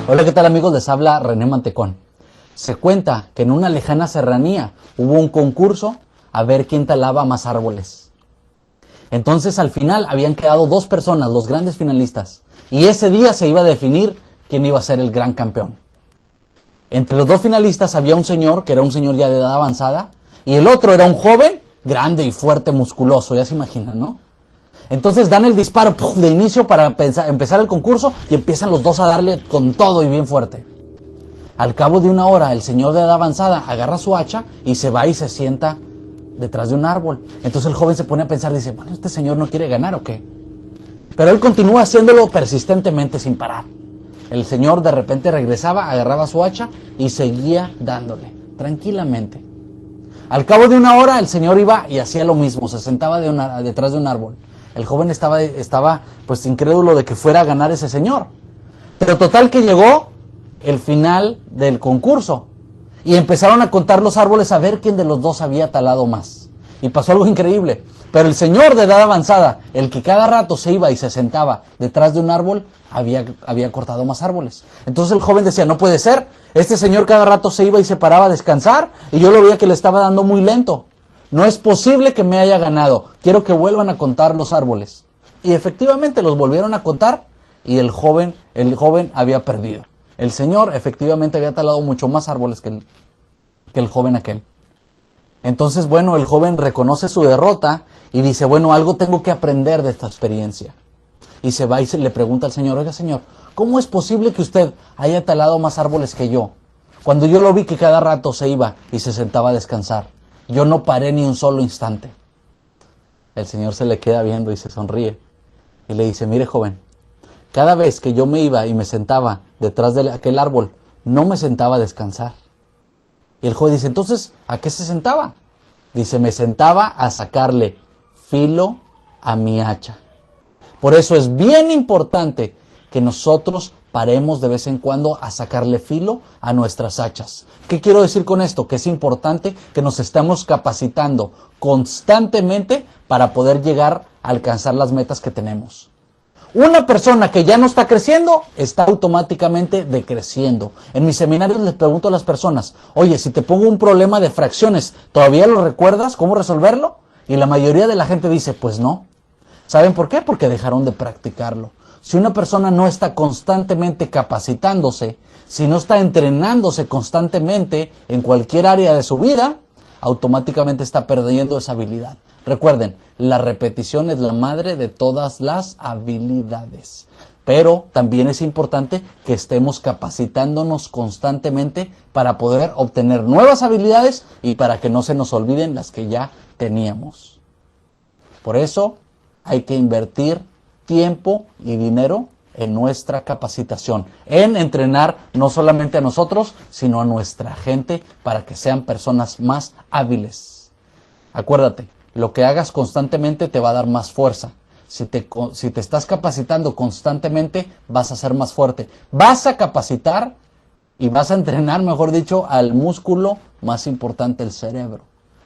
Hola, ¿qué tal amigos? Les habla René Mantecón. Se cuenta que en una lejana serranía hubo un concurso a ver quién talaba más árboles. Entonces al final habían quedado dos personas, los grandes finalistas, y ese día se iba a definir quién iba a ser el gran campeón. Entre los dos finalistas había un señor, que era un señor ya de edad avanzada, y el otro era un joven, grande y fuerte, musculoso, ya se imaginan, ¿no? Entonces dan el disparo de inicio para empezar el concurso y empiezan los dos a darle con todo y bien fuerte. Al cabo de una hora, el señor de edad avanzada agarra su hacha y se va y se sienta detrás de un árbol. Entonces el joven se pone a pensar, dice, bueno, ¿este señor no quiere ganar o qué? Pero él continúa haciéndolo persistentemente sin parar. El señor de repente regresaba, agarraba su hacha y seguía dándole, tranquilamente. Al cabo de una hora, el señor iba y hacía lo mismo, se sentaba detrás de un árbol. El joven estaba pues incrédulo de que fuera a ganar ese señor. Pero total que llegó el final del concurso y empezaron a contar los árboles a ver quién de los dos había talado más. Y pasó algo increíble. Pero el señor de edad avanzada, el que cada rato se iba y se sentaba detrás de un árbol, había cortado más árboles. Entonces el joven decía, no puede ser, este señor cada rato se iba y se paraba a descansar y yo lo veía que le estaba dando muy lento. No es posible que me haya ganado, quiero que vuelvan a contar los árboles. Y efectivamente los volvieron a contar y el joven había perdido. El señor efectivamente había talado mucho más árboles que el joven aquel. Entonces, bueno, el joven reconoce su derrota y dice, bueno, algo tengo que aprender de esta experiencia. Y se va y le pregunta al señor, oiga señor, ¿cómo es posible que usted haya talado más árboles que yo? Cuando yo lo vi que cada rato se iba y se sentaba a descansar, yo no paré ni un solo instante. El señor se le queda viendo y se sonríe y le dice, mire joven, cada vez que yo me iba y me sentaba detrás de aquel árbol, no me sentaba a descansar. Y el joven dice, entonces, ¿a qué se sentaba? Dice, me sentaba a sacarle filo a mi hacha. Por eso es bien importante que nosotros paremos de vez en cuando a sacarle filo a nuestras hachas. ¿Qué quiero decir con esto? Que es importante que nos estemos capacitando constantemente para poder llegar a alcanzar las metas que tenemos. Una persona que ya no está creciendo está automáticamente decreciendo. En mis seminarios les pregunto a las personas, oye, si te pongo un problema de fracciones, ¿todavía lo recuerdas? ¿Cómo resolverlo? Y la mayoría de la gente dice, pues no. ¿Saben por qué? Porque dejaron de practicarlo. Si una persona no está constantemente capacitándose, si no está entrenándose constantemente en cualquier área de su vida, automáticamente está perdiendo esa habilidad. Recuerden, la repetición es la madre de todas las habilidades. Pero también es importante que estemos capacitándonos constantemente para poder obtener nuevas habilidades y para que no se nos olviden las que ya teníamos. Por eso hay que invertir tiempo y dinero en nuestra capacitación, en entrenar no solamente a nosotros, sino a nuestra gente para que sean personas más hábiles. Acuérdate, lo que hagas constantemente te va a dar más fuerza. Si te estás capacitando constantemente, vas a ser más fuerte. Vas a capacitar y vas a entrenar, mejor dicho, al músculo más importante, el cerebro.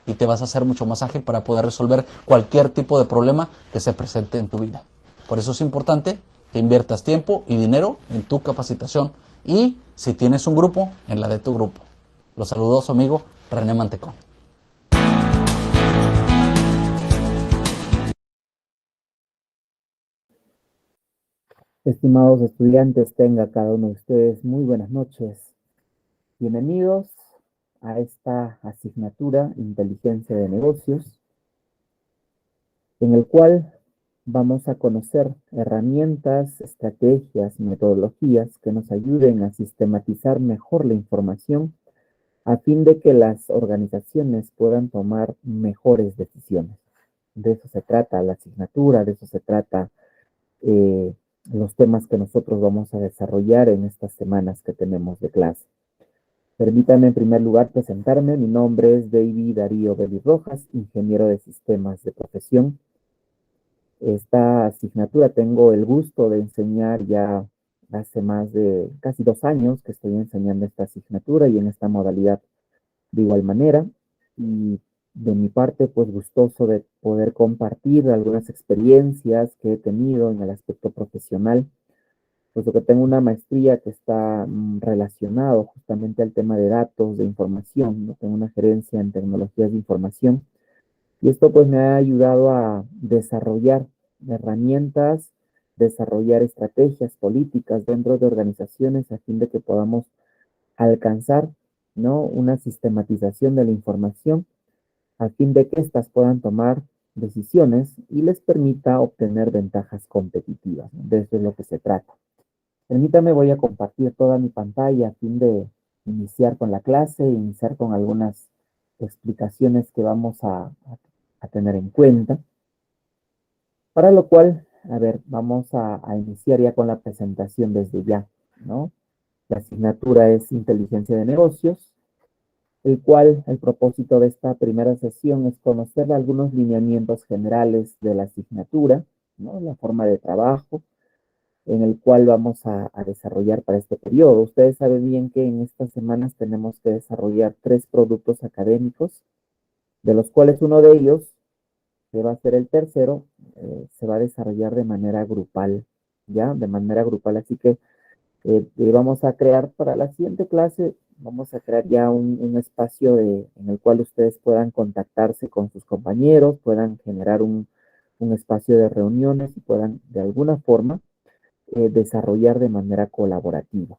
Y te vas a hacer mucho más ágil para poder resolver cualquier tipo de problema que se presente en tu vida. Por eso es importante que inviertas tiempo y dinero en tu capacitación y, si tienes un grupo, en la de tu grupo. Los saludos, su amigo René Mantecón. Estimados estudiantes, tenga cada uno de ustedes muy buenas noches. Bienvenidos a esta asignatura Inteligencia de Negocios, en el cual vamos a conocer herramientas, estrategias, metodologías que nos ayuden a sistematizar mejor la información a fin de que las organizaciones puedan tomar mejores decisiones. De eso se trata la asignatura, de eso se trata eh, los temas que nosotros vamos a desarrollar en estas semanas que tenemos de clase. Permítanme en primer lugar presentarme. Mi nombre es David Darío Vélez Rojas, ingeniero de sistemas de profesión. Esta asignatura tengo el gusto de enseñar ya hace más de casi 2 años que estoy enseñando esta asignatura y en esta modalidad de igual manera. Y de mi parte, pues gustoso de poder compartir algunas experiencias que he tenido en el aspecto profesional puesto que tengo una maestría que está relacionado justamente al tema de datos, de información, ¿no? Tengo una gerencia en tecnologías de información y esto pues me ha ayudado a desarrollar herramientas, desarrollar estrategias políticas dentro de organizaciones a fin de que podamos alcanzar, ¿no? Una sistematización de la información a fin de que éstas puedan tomar decisiones y les permita obtener ventajas competitivas, ¿no? De eso es lo que se trata. Permítame, voy a compartir toda mi pantalla a fin de iniciar con la clase, iniciar con algunas explicaciones que vamos a tener en cuenta. Para lo cual, a ver, vamos a iniciar ya con la presentación desde ya, ¿no? La asignatura es Inteligencia de Negocios, el cual el propósito de esta primera sesión es conocer algunos lineamientos generales de la asignatura, ¿no? La forma de trabajo en el cual vamos a desarrollar para este periodo. Ustedes saben bien que en estas semanas tenemos que desarrollar 3 productos académicos, de los cuales uno de ellos, que va a ser el tercero, se va a desarrollar de manera grupal, ¿ya? De manera grupal, así que vamos a crear para la siguiente clase, vamos a crear ya un espacio en el cual ustedes puedan contactarse con sus compañeros, puedan generar un espacio de reuniones y puedan de alguna forma desarrollar de manera colaborativa.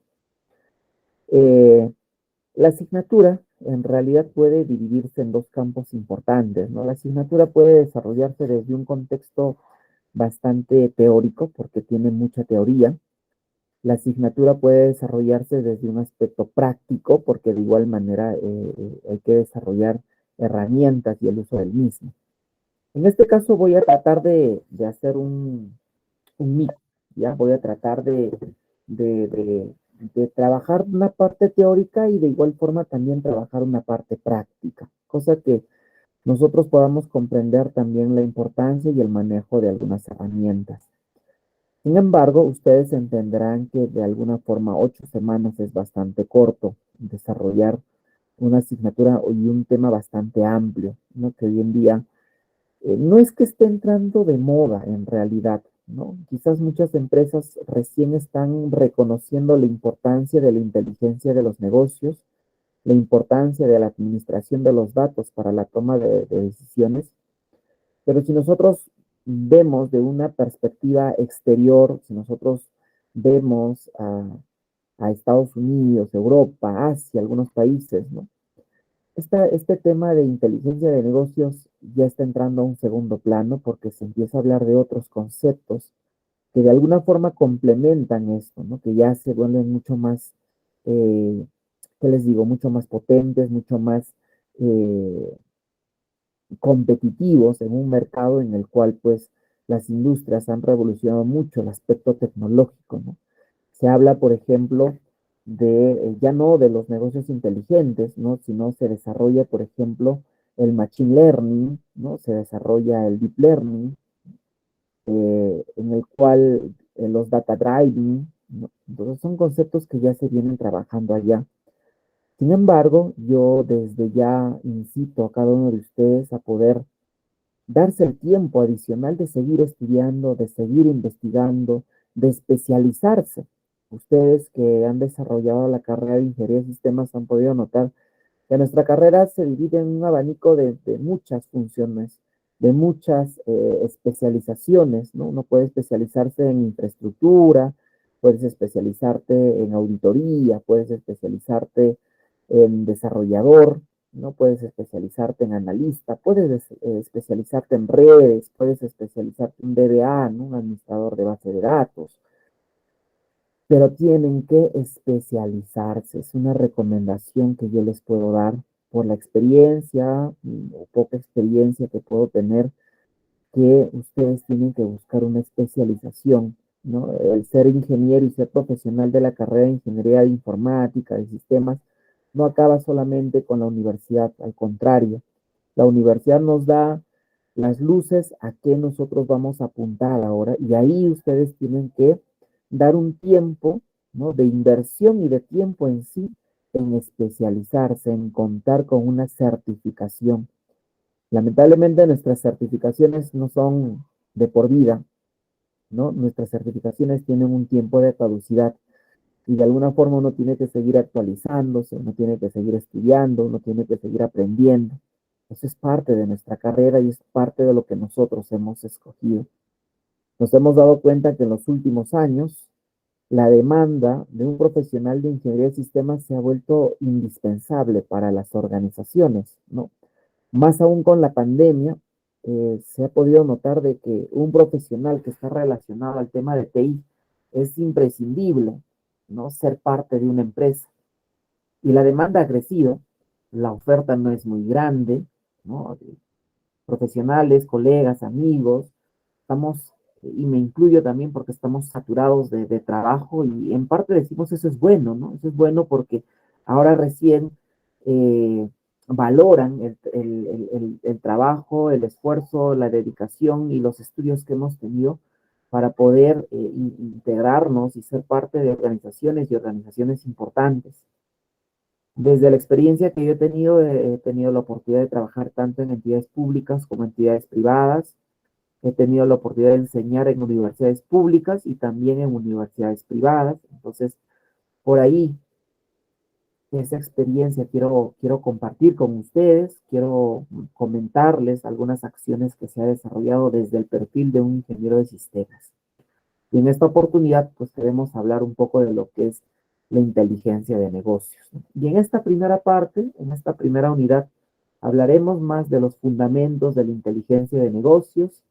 La asignatura en realidad puede dividirse en dos campos importantes, ¿no? La asignatura puede desarrollarse desde un contexto bastante teórico, porque tiene mucha teoría. La asignatura puede desarrollarse desde un aspecto práctico, porque de igual manera hay que desarrollar herramientas y el uso del mismo. En este caso voy a tratar de hacer un mix, ¿ya? Voy a tratar de, de- de trabajar una parte teórica y de igual forma también trabajar una parte práctica, cosa que nosotros podamos comprender también la importancia y el manejo de algunas herramientas. Sin embargo, ustedes entenderán que de alguna forma 8 semanas es bastante corto desarrollar una asignatura y un tema bastante amplio, ¿no? Que hoy en día no es que esté entrando de moda en realidad, ¿no? Quizás muchas empresas recién están reconociendo la importancia de la inteligencia de los negocios, la importancia de la administración de los datos para la toma de decisiones, pero si nosotros vemos de una perspectiva exterior, si nosotros vemos a Estados Unidos, Europa, Asia, algunos países, ¿no? Este tema de inteligencia de negocios ya está entrando a un segundo plano porque se empieza a hablar de otros conceptos que de alguna forma complementan esto, ¿no? Que ya se vuelven mucho más, eh, ¿qué les digo? Mucho más potentes, mucho más eh, competitivos en un mercado en el cual pues las industrias han revolucionado mucho el aspecto tecnológico, ¿no? Se habla, por ejemplo, ya no de los negocios inteligentes, ¿no? Sino se desarrolla, por ejemplo, el machine learning, ¿no? Se desarrolla el deep learning, en el cual los data driving, ¿no? Entonces son conceptos que ya se vienen trabajando allá. Sin embargo, yo desde ya incito a cada uno de ustedes a poder darse el tiempo adicional de seguir estudiando, de seguir investigando, de especializarse. Ustedes que han desarrollado la carrera de Ingeniería de Sistemas han podido notar que nuestra carrera se divide en un abanico de muchas funciones, de muchas especializaciones, ¿no? Uno puede especializarse en infraestructura, puedes especializarte en auditoría, puedes especializarte en desarrollador, ¿no? Puedes especializarte en analista, puedes especializarte en redes, puedes especializarte en DBA, ¿no? Un administrador de base de datos, pero tienen que especializarse. Es una recomendación que yo les puedo dar por la experiencia o poca experiencia que puedo tener, que ustedes tienen que buscar una especialización, ¿no? El ser ingeniero y ser profesional de la carrera de ingeniería de informática, de sistemas, no acaba solamente con la universidad, al contrario, la universidad nos da las luces a qué nosotros vamos a apuntar ahora y ahí ustedes tienen que dar un tiempo, ¿no? De inversión y de tiempo en sí en especializarse, en contar con una certificación. Lamentablemente nuestras certificaciones no son de por vida, ¿no? Nuestras certificaciones tienen un tiempo de caducidad y de alguna forma uno tiene que seguir actualizándose, uno tiene que seguir estudiando, uno tiene que seguir aprendiendo. Eso es parte de nuestra carrera y es parte de lo que nosotros hemos escogido. Nos hemos dado cuenta que en los últimos años la demanda de un profesional de ingeniería de sistemas se ha vuelto indispensable para las organizaciones, ¿no? Más aún con la pandemia, se ha podido notar de que un profesional que está relacionado al tema de TI es imprescindible, ¿no? Ser parte de una empresa. Y la demanda ha crecido, la oferta no es muy grande, ¿no? Profesionales, colegas, amigos, estamos, y me incluyo también porque estamos saturados de trabajo y en parte decimos eso es bueno, ¿no? Eso es bueno porque ahora recién valoran el trabajo, el esfuerzo, la dedicación y los estudios que hemos tenido para poder integrarnos y ser parte de organizaciones y organizaciones importantes. Desde la experiencia que yo he tenido la oportunidad de trabajar tanto en entidades públicas como entidades privadas. He tenido la oportunidad de enseñar en universidades públicas y también en universidades privadas. Entonces, por ahí, esa experiencia quiero compartir con ustedes, quiero comentarles algunas acciones que se ha desarrollado desde el perfil de un ingeniero de sistemas. Y en esta oportunidad, pues queremos hablar un poco de lo que es la inteligencia de negocios. Y en esta primera parte, en esta primera unidad, hablaremos más de los fundamentos de la inteligencia de negocios,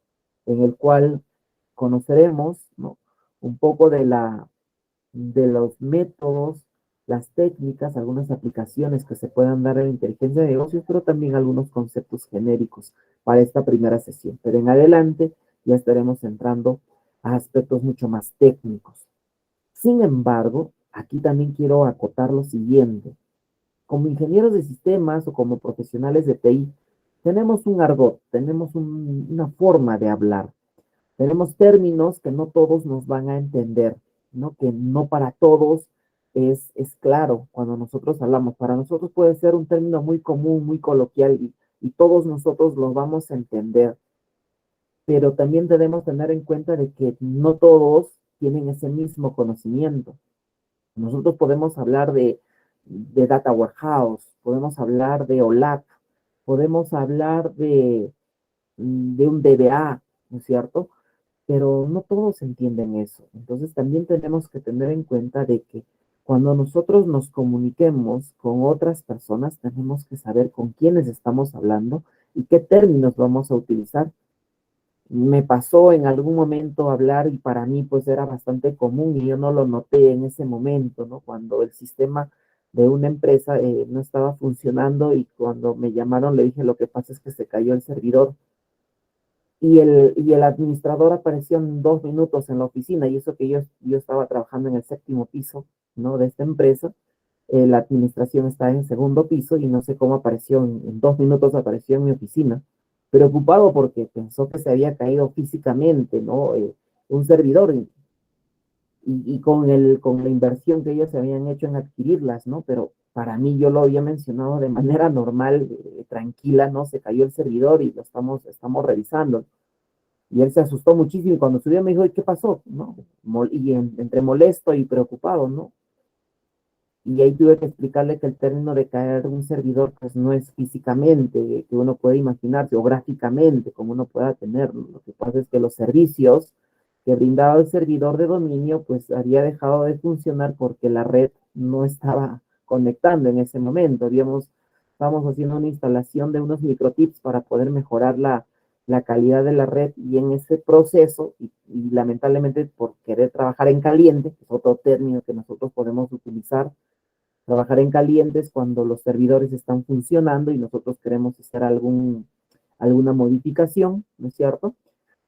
en el cual conoceremos, ¿no? Un poco de los métodos, las técnicas, algunas aplicaciones que se puedan dar en la inteligencia de negocios, pero también algunos conceptos genéricos para esta primera sesión. Pero en adelante ya estaremos entrando a aspectos mucho más técnicos. Sin embargo, aquí también quiero acotar lo siguiente. Como ingenieros de sistemas o como profesionales de TI, tenemos un argot, tenemos una forma de hablar. Tenemos términos que no todos nos van a entender, ¿no? Que no para todos es claro cuando nosotros hablamos. Para nosotros puede ser un término muy común, muy coloquial y todos nosotros lo vamos a entender. Pero también debemos tener en cuenta de que no todos tienen ese mismo conocimiento. Nosotros podemos hablar de Data Warehouse, podemos hablar de OLAP, podemos hablar de un DBA, ¿no es cierto? Pero no todos entienden eso. Entonces también tenemos que tener en cuenta de que cuando nosotros nos comuniquemos con otras personas, tenemos que saber con quiénes estamos hablando y qué términos vamos a utilizar. Me pasó en algún momento hablar y para mí pues era bastante común y yo no lo noté en ese momento, ¿no? Cuando el sistema de una empresa no estaba funcionando y cuando me llamaron le dije lo que pasa es que se cayó el servidor y el administrador apareció en 2 minutos en la oficina, y eso que yo estaba trabajando en el séptimo piso, ¿no? De esta empresa, la administración está en el segundo piso, y no sé cómo apareció, en 2 minutos apareció en mi oficina, preocupado porque pensó que se había caído físicamente, ¿no? Un servidor, y con la inversión que ellos se habían hecho en adquirirlas, ¿no? Pero para mí yo lo había mencionado de manera normal, tranquila, ¿no? Se cayó el servidor y lo estamos revisando. Y él se asustó muchísimo y cuando subió me dijo, ¿qué pasó? ¿No? Y entre molesto y preocupado, ¿no? Y ahí tuve que explicarle que el término de caer un servidor pues no es físicamente, que uno puede imaginarse, o gráficamente, como uno pueda tenerlo. Lo que pasa es que los servicios que brindaba el servidor de dominio pues había dejado de funcionar porque la red no estaba conectando en ese momento. Estábamos haciendo una instalación de unos microtips para poder mejorar la calidad de la red, y en ese proceso, y lamentablemente por querer trabajar en caliente, que es otro término que nosotros podemos utilizar, trabajar en caliente es cuando los servidores están funcionando y nosotros queremos hacer alguna modificación, ¿no es cierto?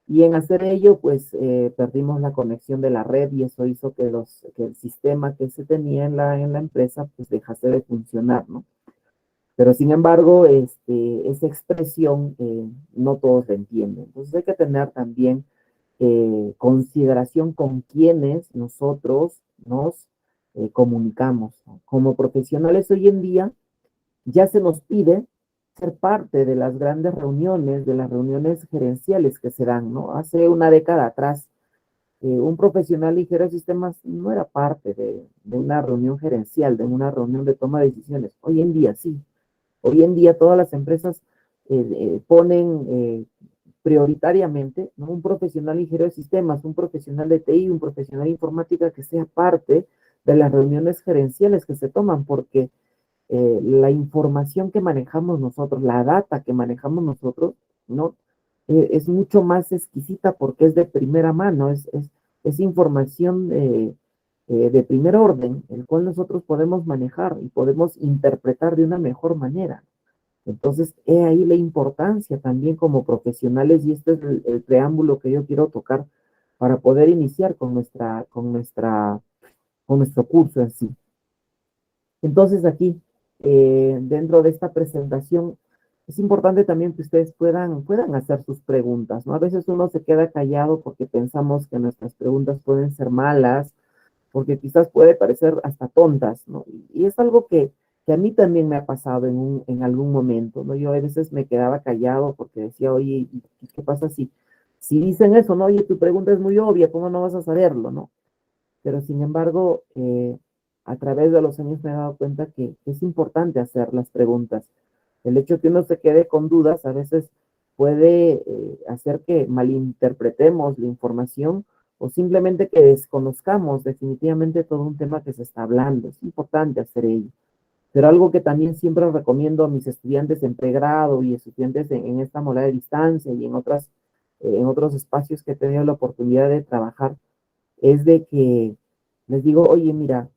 Y en hacer ello, pues perdimos la conexión de la red y eso hizo que el sistema que se tenía en la empresa pues dejase de funcionar, ¿no? Pero sin embargo, esa expresión no todos la entienden. Entonces hay que tener también consideración con quienes nosotros nos comunicamos, ¿no? Como profesionales hoy en día ya se nos pide ser parte de las grandes reuniones, de las reuniones gerenciales que se dan, ¿no? Hace una década atrás un profesional de ingeniero de sistemas no era parte de una reunión gerencial, de una reunión de toma de decisiones. Hoy en día sí. Hoy en día todas las empresas ponen prioritariamente, ¿no?, un profesional de ingeniero de sistemas, un profesional de TI, un profesional de informática que sea parte de las reuniones gerenciales que se toman, porque la información que manejamos nosotros, la data que manejamos nosotros, ¿no? Es mucho más exquisita porque es de primera mano, es información de primer orden, el cual nosotros podemos manejar y podemos interpretar de una mejor manera. Entonces, he ahí la importancia también como profesionales, y este es el preámbulo que yo quiero tocar para poder iniciar con nuestro curso en sí. Entonces, aquí, dentro de esta presentación, es importante también que ustedes puedan hacer sus preguntas, ¿no? A veces uno se queda callado porque pensamos que nuestras preguntas pueden ser malas, porque quizás puede parecer hasta tontas, ¿no? Y es algo que a mí también me ha pasado en algún momento, ¿no? Yo a veces me quedaba callado porque decía, oye, ¿y qué pasa si dicen eso, no? Oye, tu pregunta es muy obvia, ¿cómo no vas a saberlo, no? Pero sin embargo, a través de los años me he dado cuenta que es importante hacer las preguntas. El hecho que uno se quede con dudas a veces puede hacer que malinterpretemos la información o simplemente que desconozcamos definitivamente todo un tema que se está hablando. Es importante hacer ello. Pero algo que también siempre recomiendo a mis estudiantes en pregrado y estudiantes en esta modalidad de distancia y en otros espacios que he tenido la oportunidad de trabajar, es de que les digo, oye, mira,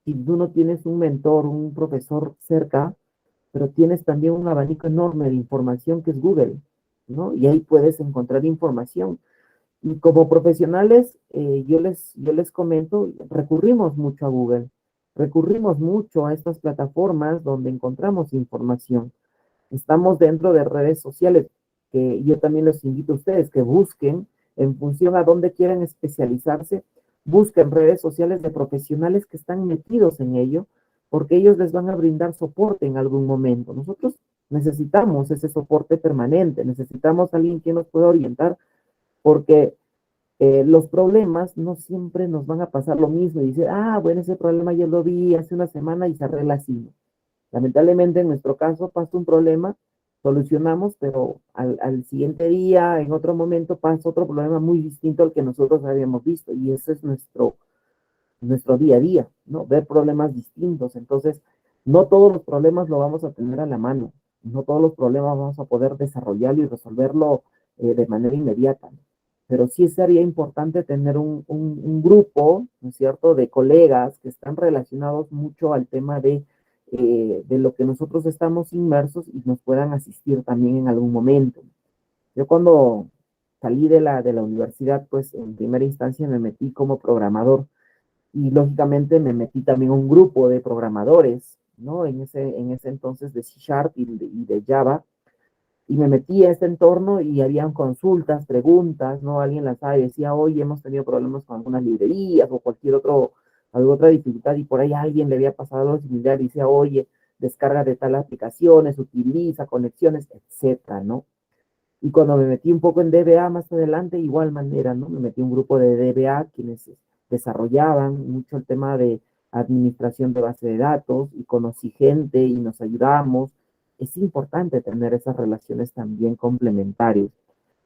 si tú no tienes un mentor, un profesor cerca, pero tienes también un abanico enorme de información que es Google, ¿no? Y ahí puedes encontrar información. Y como profesionales, yo les comento, recurrimos mucho a Google, recurrimos mucho a estas plataformas donde encontramos información. Estamos dentro de redes sociales, que yo también los invito a ustedes que busquen en función a dónde quieran especializarse, busquen redes sociales de profesionales que están metidos en ello, porque ellos les van a brindar soporte en algún momento. Nosotros necesitamos ese soporte permanente, necesitamos a alguien que nos pueda orientar, porque los problemas no siempre nos van a pasar lo mismo y decir, bueno, ese problema yo lo vi hace una semana y se arregla así. Lamentablemente en nuestro caso pasa un problema, solucionamos, pero al siguiente día, en otro momento, pasa otro problema muy distinto al que nosotros habíamos visto, y ese es nuestro día a día, ¿no? Ver problemas distintos. Entonces, no todos los problemas lo vamos a tener a la mano, no todos los problemas vamos a poder desarrollarlo y resolverlo de manera inmediata, ¿no? Pero sí sería importante tener un grupo, ¿no es cierto?, de colegas que están relacionados mucho al tema de lo que nosotros estamos inmersos y nos puedan asistir también en algún momento. Yo cuando salí de la universidad, pues en primera instancia me metí como programador, y lógicamente me metí también a un grupo de programadores, ¿no? En ese entonces de C Sharp y de Java, y me metí a este entorno y habían consultas, preguntas, ¿no? Alguien lanzaba y decía, oye, hemos tenido problemas con algunas librerías o alguna otra dificultad, y por ahí alguien le había pasado algo similar y decía, oye, descarga de tal aplicaciones, utiliza conexiones, etcétera, ¿no? Y cuando me metí un poco en DBA más adelante, igual manera, ¿no? Me metí en un grupo de DBA quienes desarrollaban mucho el tema de administración de base de datos, y conocí gente y nos ayudamos. Es importante tener esas relaciones también complementarias.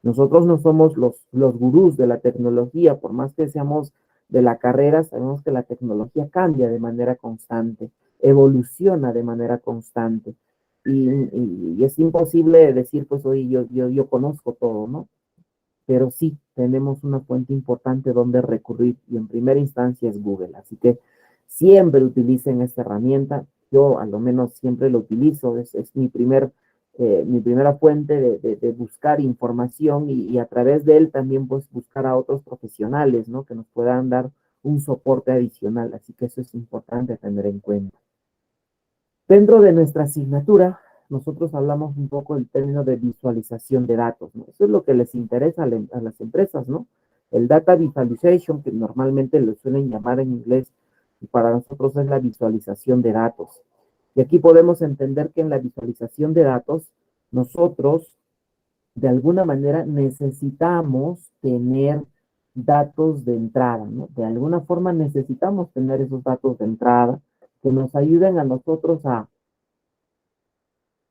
Nosotros no somos los gurús de la tecnología, por más que seamos de la carrera, sabemos que la tecnología cambia de manera constante, evoluciona de manera constante. Y es imposible decir, pues, oye, yo conozco todo, ¿no? Pero sí tenemos una fuente importante donde recurrir, y en primera instancia es Google. Así que siempre utilicen esta herramienta. Yo a lo menos siempre lo utilizo, es mi primera fuente de buscar información, y a través de él también pues buscar a otros profesionales, ¿no? Que nos puedan dar un soporte adicional. Así que eso es importante tener en cuenta. Dentro de nuestra asignatura, nosotros hablamos un poco del término de visualización de datos, ¿no? Eso es lo que les interesa a las empresas, ¿no? El data visualization, que normalmente lo suelen llamar en inglés, y para nosotros es la visualización de datos. Y aquí podemos entender que en la visualización de datos, nosotros de alguna manera necesitamos tener datos de entrada, ¿no? De alguna forma necesitamos tener esos datos de entrada que nos ayuden a nosotros a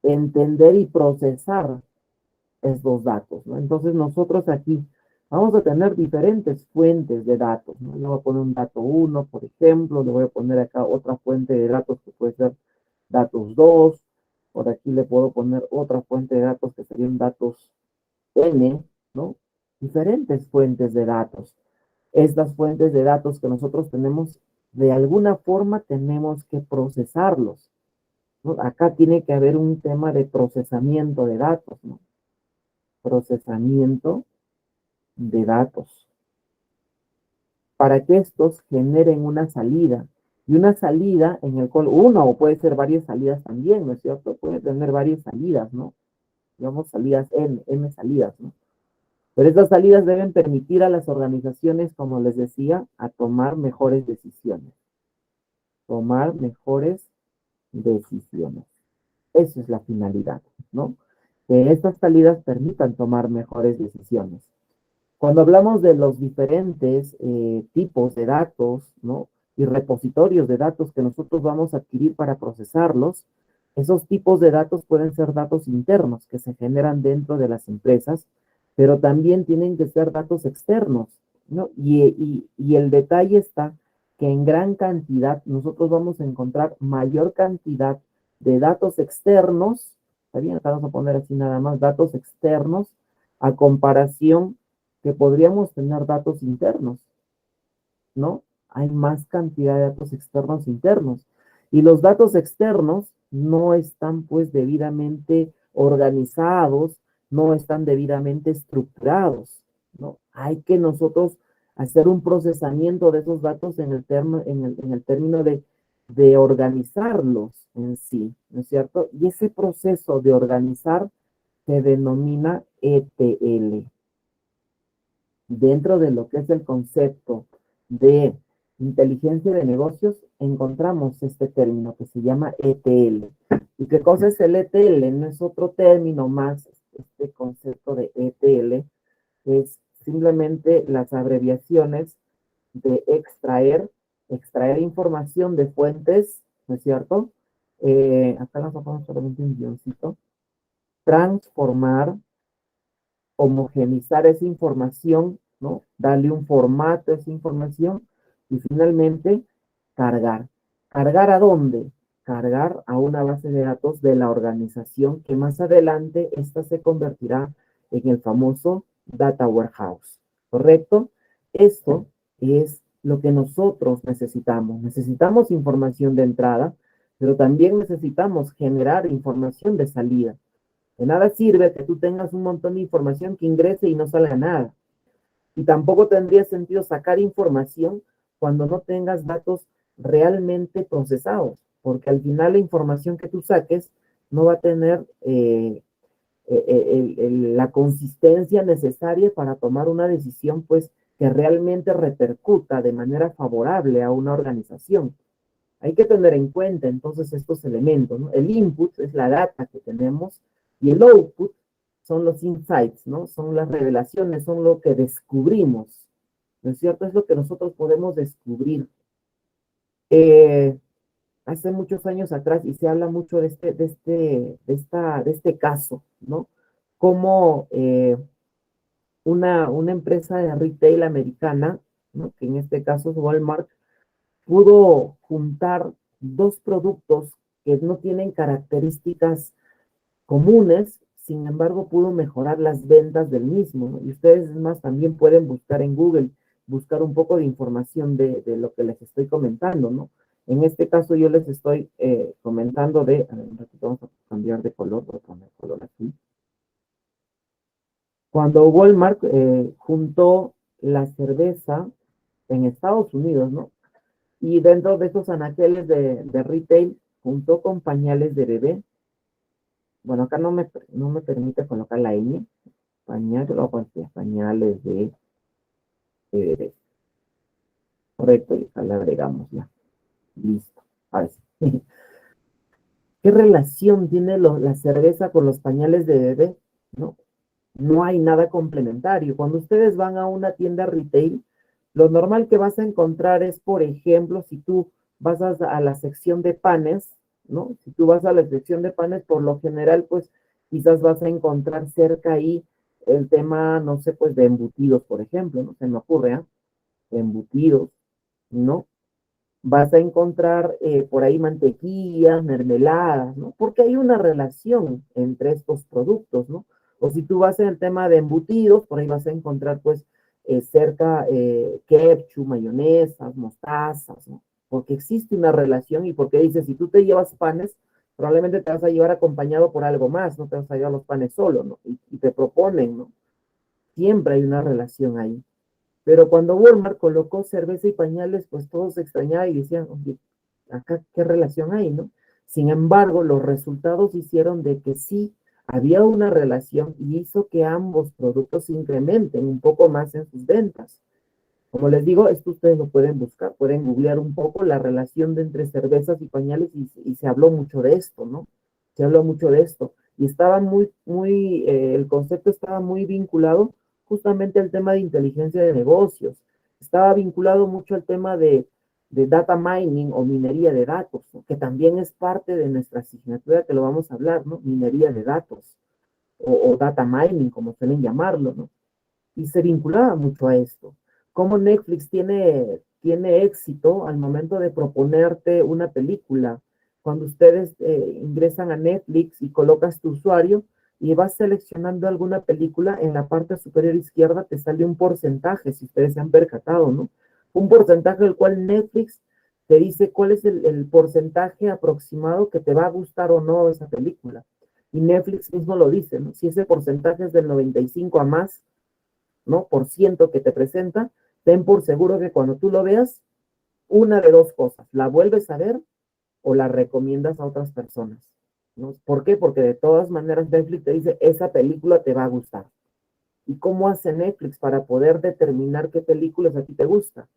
entender y procesar esos datos, ¿no? Entonces nosotros aquí vamos a tener diferentes fuentes de datos, ¿no? Yo voy a poner un dato 1, por ejemplo, le voy a poner acá otra fuente de datos que puede ser datos 2, por aquí le puedo poner otra fuente de datos que serían datos N, ¿no? Diferentes fuentes de datos. Estas fuentes de datos que nosotros tenemos, de alguna forma tenemos que procesarlos, ¿no? Acá tiene que haber un tema de procesamiento de datos, ¿no? Procesamiento de datos, para que estos generen una salida. Y una salida en el cual uno o puede ser varias salidas también, ¿no es cierto? Puede tener varias salidas, ¿no? Digamos salidas N salidas, ¿no? Pero estas salidas deben permitir a las organizaciones, como les decía, a tomar mejores decisiones. Tomar mejores decisiones. Esa es la finalidad, ¿no? Que estas salidas permitan tomar mejores decisiones. Cuando hablamos de los diferentes tipos de datos, ¿no? Y repositorios de datos que nosotros vamos a adquirir para procesarlos, esos tipos de datos pueden ser datos internos que se generan dentro de las empresas, pero también tienen que ser datos externos, ¿no? Y el detalle está que en gran cantidad nosotros vamos a encontrar mayor cantidad de datos externos, ¿está bien? Acá vamos a poner así nada más, datos externos, a comparación que podríamos tener datos internos, ¿no? Hay más cantidad de datos externos e internos. Y los datos externos no están pues debidamente organizados, no están debidamente estructurados, ¿no? Hay que nosotros hacer un procesamiento de esos datos en el, en el término de organizarlos en sí, ¿no es cierto? Y ese proceso de organizar se denomina ETL. Dentro de lo que es el concepto de inteligencia de negocios, encontramos este término que se llama ETL. ¿Y qué cosa es el ETL? No es otro término más, este concepto de ETL, es simplemente las abreviaciones de extraer información de fuentes, ¿no es cierto? Acá nos ponemos solamente un guioncito. Transformar, homogenizar esa información, ¿no? Darle un formato a esa información y finalmente cargar. ¿Cargar a dónde? Cargar a una base de datos de la organización que más adelante esta se convertirá en el famoso Data Warehouse, ¿correcto? Esto es lo que nosotros necesitamos. Necesitamos información de entrada, pero también necesitamos generar información de salida. De nada sirve que tú tengas un montón de información que ingrese y no salga nada. Y tampoco tendría sentido sacar información cuando no tengas datos realmente procesados, porque al final la información que tú saques no va a tener la consistencia necesaria para tomar una decisión, pues, que realmente repercuta de manera favorable a una organización. Hay que tener en cuenta entonces estos elementos, ¿no? El input es la data que tenemos y el output son los insights, ¿no? Son las revelaciones, son lo que descubrimos, ¿no es cierto? Es lo que nosotros podemos descubrir. Hace muchos años atrás, y se habla mucho de este caso, ¿no? Como una empresa de retail americana, ¿no? Que en este caso es Walmart, pudo juntar dos productos que no tienen características comunes, sin embargo pudo mejorar las ventas del mismo, ¿no? Y ustedes más también pueden buscar en Google, buscar un poco de información de lo que les estoy comentando, ¿no? En este caso yo les estoy comentando de, a ver, un ratito, vamos a cambiar de color, voy a poner color aquí. Cuando Walmart juntó la cerveza en Estados Unidos, ¿no? Y dentro de esos anaqueles de retail, junto con pañales de bebé, bueno, acá no me permite colocar la ñ, pañales, lo voy a poner pañales de bebé. Correcto, y acá le agregamos ya. Listo. Ahora sí. ¿Qué relación tiene la cerveza con los pañales de bebé? ¿No? No hay nada complementario. Cuando ustedes van a una tienda retail, lo normal que vas a encontrar es, por ejemplo, si tú vas a la sección de panes, ¿no? Si tú vas a la sección de panes, por lo general, pues quizás vas a encontrar cerca ahí el tema, no sé, pues de embutidos, por ejemplo, ¿no? Se me ocurre, ¿ah? Embutidos, ¿no? Vas a encontrar por ahí mantequillas, mermeladas, ¿no? Porque hay una relación entre estos productos, ¿no? O si tú vas en el tema de embutidos, por ahí vas a encontrar pues cerca ketchup, mayonesas, mostazas, ¿no? Porque existe una relación y porque dices, si tú te llevas panes, probablemente te vas a llevar acompañado por algo más, no te vas a llevar los panes solo, ¿no? Y te proponen, ¿no? Siempre hay una relación ahí. Pero cuando Walmart colocó cerveza y pañales, pues todos se extrañaban y decían, oye, acá qué relación hay, ¿no? Sin embargo, los resultados hicieron de que sí había una relación y hizo que ambos productos se incrementen un poco más en sus ventas. Como les digo, esto ustedes lo pueden buscar, pueden googlear un poco la relación de entre cervezas y pañales y se habló mucho de esto, ¿no? Se habló mucho de esto. Y estaba el concepto estaba muy vinculado justamente al tema de inteligencia de negocios. Estaba vinculado mucho al tema de data mining o minería de datos, ¿no? Que también es parte de nuestra asignatura que lo vamos a hablar, ¿no? Minería de datos o data mining, como suelen llamarlo, ¿no? Y se vinculaba mucho a esto. Cómo Netflix tiene éxito al momento de proponerte una película. Cuando ustedes ingresan a Netflix y colocas tu usuario y vas seleccionando alguna película, en la parte superior izquierda te sale un porcentaje, si ustedes se han percatado, ¿no? Un porcentaje del cual Netflix te dice cuál es el porcentaje aproximado que te va a gustar o no esa película. Y Netflix mismo lo dice, ¿no? Si ese porcentaje es del 95 a más, ¿no? Por ciento que te presenta, ten por seguro que cuando tú lo veas, una de dos cosas, la vuelves a ver o la recomiendas a otras personas, ¿no? ¿Por qué? Porque de todas maneras Netflix te dice, esa película te va a gustar. ¿Y cómo hace Netflix para poder determinar qué películas a ti te gusta?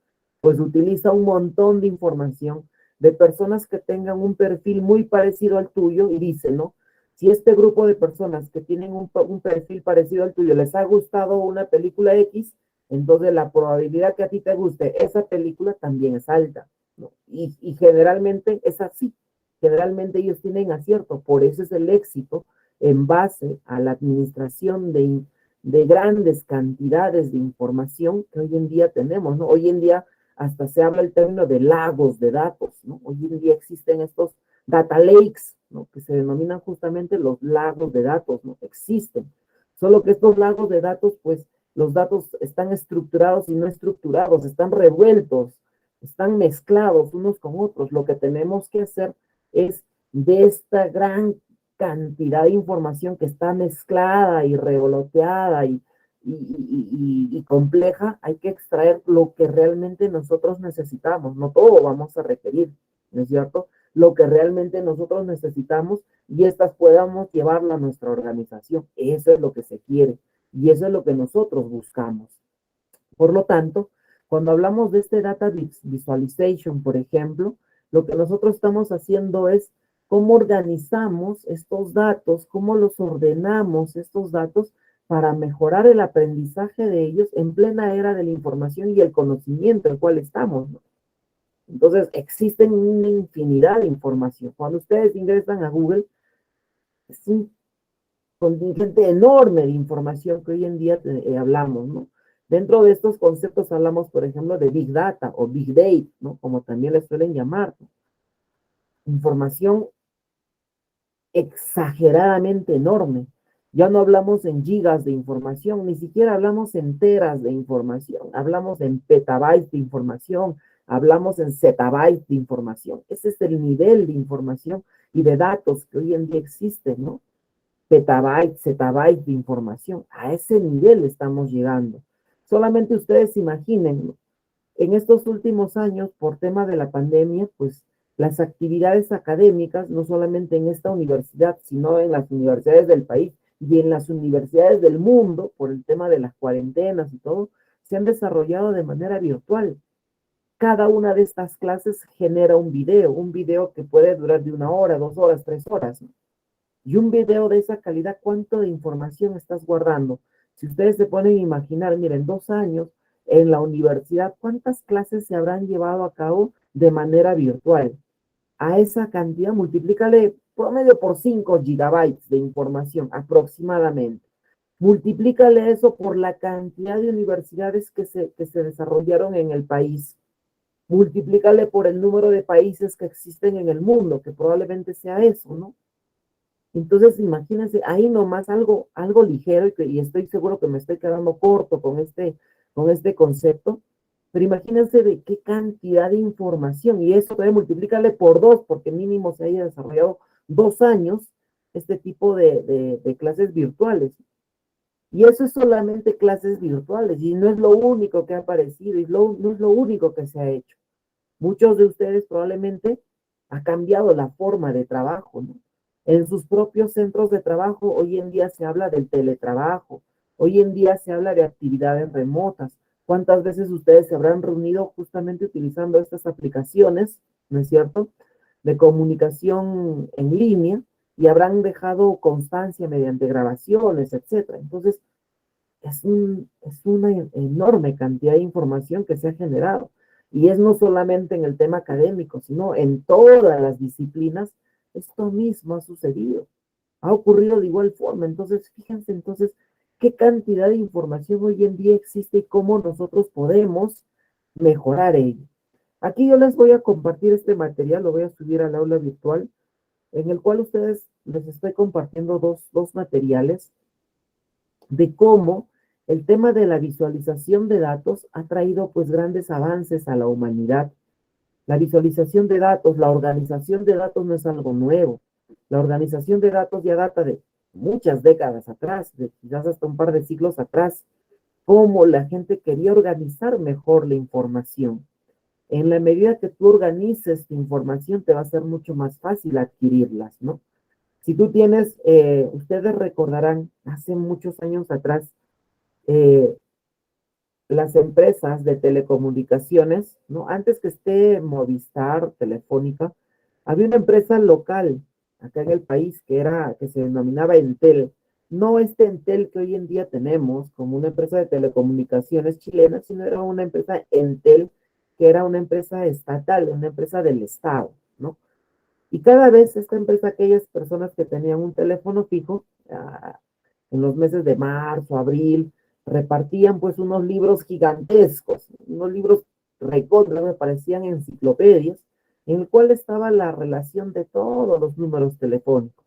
Pues utiliza un montón de información de personas que tengan un perfil muy parecido al tuyo y dice, ¿no? Si este grupo de personas que tienen un perfil parecido al tuyo les ha gustado una película X, entonces la probabilidad que a ti te guste esa película también es alta, ¿no? Y generalmente es así. Generalmente ellos tienen acierto, por eso es el éxito en base a la administración de grandes cantidades de información que hoy en día tenemos, ¿no? Hoy en día hasta se habla el término de lagos de datos, ¿no? Hoy en día existen estos data lakes, ¿no? Que se denominan justamente los lagos de datos, ¿no? Existen. Solo que estos lagos de datos, pues, los datos están estructurados y no estructurados, están revueltos, están mezclados unos con otros. Lo que tenemos que hacer es de esta gran cantidad de información que está mezclada y revoloteada y compleja, hay que extraer lo que realmente nosotros necesitamos. No todo vamos a requerir, ¿no es cierto? Lo que realmente nosotros necesitamos y estas podamos llevarla a nuestra organización. Eso es lo que se quiere y eso es lo que nosotros buscamos. Por lo tanto, cuando hablamos de este data visualization, por ejemplo, lo que nosotros estamos haciendo es cómo organizamos estos datos, cómo los ordenamos estos datos para mejorar el aprendizaje de ellos en plena era de la información y el conocimiento en el cual estamos, ¿no? Entonces, existen una infinidad de información. Cuando ustedes ingresan a Google, es un contingente enorme de información que hoy en día hablamos, ¿no? Dentro de estos conceptos hablamos, por ejemplo, de Big Data o Big Data, ¿no? Como también les suelen llamar, ¿no? Información exageradamente enorme. Ya no hablamos en gigas de información, ni siquiera hablamos en teras de información, hablamos en petabytes de información, hablamos en zettabytes de información. Ese es el nivel de información y de datos que hoy en día existen, ¿no? Petabytes, zettabytes de información. A ese nivel estamos llegando. Solamente ustedes imaginen, ¿no? En estos últimos años, por tema de la pandemia, pues las actividades académicas, no solamente en esta universidad, sino en las universidades del país y en las universidades del mundo, por el tema de las cuarentenas y todo, se han desarrollado de manera virtual. Cada una de estas clases genera un video que puede durar de 1 hora, 2 horas, 3 horas, ¿no? Y un video de esa calidad, ¿cuánto de información estás guardando? Si ustedes se ponen a imaginar, miren, 2 años en la universidad, ¿cuántas clases se habrán llevado a cabo de manera virtual? A esa cantidad, multiplícale promedio por 5 gigabytes de información aproximadamente. Multiplícale eso por la cantidad de universidades que se desarrollaron en el país. Multiplícale por el número de países que existen en el mundo, que probablemente sea eso, ¿no? Entonces, imagínense, ahí nomás algo ligero, y estoy seguro que me estoy quedando corto con este concepto, pero imagínense de qué cantidad de información, y eso todavía multiplícale por 2, porque mínimo se haya desarrollado 2 años este tipo de clases virtuales. Y eso es solamente clases virtuales, y no es lo único que ha aparecido, y no es lo único que se ha hecho. Muchos de ustedes probablemente ha cambiado la forma de trabajo, ¿no? En sus propios centros de trabajo, hoy en día se habla del teletrabajo, hoy en día se habla de actividades remotas. ¿Cuántas veces ustedes se habrán reunido justamente utilizando estas aplicaciones, ¿no es cierto?, de comunicación en línea, y habrán dejado constancia mediante grabaciones, etcétera? Entonces, es una enorme cantidad de información que se ha generado. Y es no solamente en el tema académico, sino en todas las disciplinas, esto mismo ha sucedido. Ha ocurrido de igual forma. Entonces, fíjense entonces qué cantidad de información hoy en día existe y cómo nosotros podemos mejorar ello. Aquí yo les voy a compartir este material, lo voy a subir al aula virtual, en el cual ustedes les estoy compartiendo dos materiales de cómo el tema de la visualización de datos ha traído pues grandes avances a la humanidad. La visualización de datos, la organización de datos no es algo nuevo. La organización de datos ya data de muchas décadas atrás, de quizás hasta un par de siglos atrás, cómo la gente quería organizar mejor la información. En la medida que tú organices tu información, te va a ser mucho más fácil adquirirlas, ¿no? Si tú tienes, ustedes recordarán, hace muchos años atrás, eh, las empresas de telecomunicaciones, ¿no? Antes que esté Movistar, Telefónica, había una empresa local acá en el país que se denominaba Entel. No este Entel que hoy en día tenemos como una empresa de telecomunicaciones chilena, sino era una empresa Entel, que era una empresa estatal, una empresa del Estado, ¿no? Y cada vez esta empresa, aquellas personas que tenían un teléfono fijo, en los meses de marzo, abril, repartían pues unos libros gigantescos, unos libros recontra, me parecían enciclopedias, en el cual estaba la relación de todos los números telefónicos.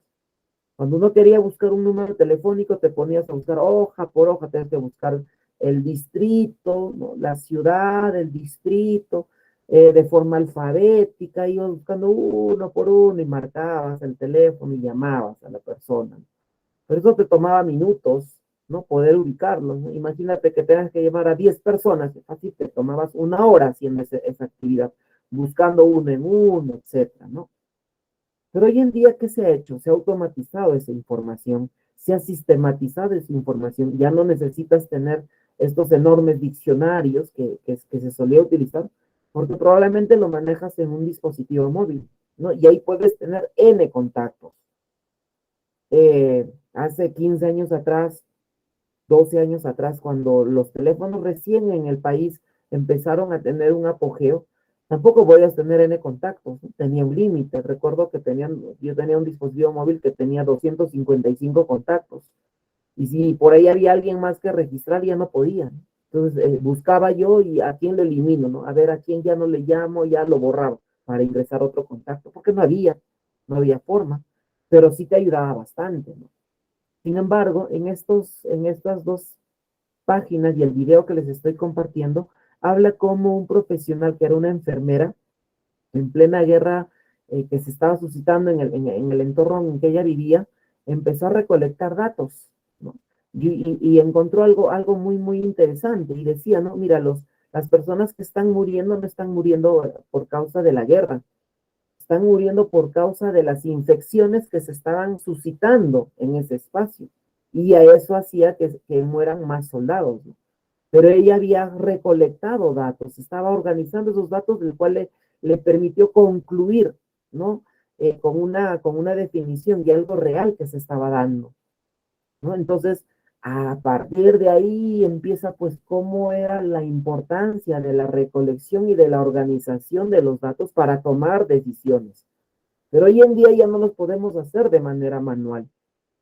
Cuando uno quería buscar un número telefónico, te ponías a buscar hoja por hoja, tenías que buscar el distrito, ¿no?, la ciudad, el distrito, de forma alfabética, ibas buscando uno por uno y marcabas el teléfono y llamabas a la persona. Pero eso te tomaba minutos, ¿no?, poder ubicarlos, ¿no? Imagínate que tengas que llevar a 10 personas, así te tomabas 1 hora haciendo esa actividad, buscando uno en uno, etcétera, ¿no? Pero hoy en día, ¿qué se ha hecho? Se ha automatizado esa información, se ha sistematizado esa información, ya no necesitas tener estos enormes diccionarios que se solía utilizar, porque probablemente lo manejas en un dispositivo móvil, ¿no? Y ahí puedes tener N contactos. Hace 15 años atrás, 12 años atrás, cuando los teléfonos recién en el país empezaron a tener un apogeo, tampoco podías tener N contactos, ¿no? Tenía un límite. Recuerdo que yo tenía un dispositivo móvil que tenía 255 contactos. Y si por ahí había alguien más que registrar, ya no podía, ¿no? Entonces buscaba yo y a quién lo elimino, ¿no? A ver a quién ya no le llamo, ya lo borraba para ingresar otro contacto, porque no había forma, pero sí te ayudaba bastante, ¿no? Sin embargo, en estas dos páginas y el video que les estoy compartiendo, habla como un profesional que era una enfermera en plena guerra, que se estaba suscitando en el entorno en que ella vivía, empezó a recolectar datos, ¿no? Y encontró algo muy, muy interesante y decía, ¿no? Mira, las personas que están muriendo no están muriendo por causa de la guerra, están muriendo por causa de las infecciones que se estaban suscitando en ese espacio. Y a eso hacía que mueran más soldados, ¿no? Pero ella había recolectado datos, estaba organizando esos datos, del cual le permitió concluir, ¿no?, con una definición y algo real que se estaba dando, ¿no? Entonces, a partir de ahí empieza pues cómo era la importancia de la recolección y de la organización de los datos para tomar decisiones. Pero hoy en día ya no los podemos hacer de manera manual.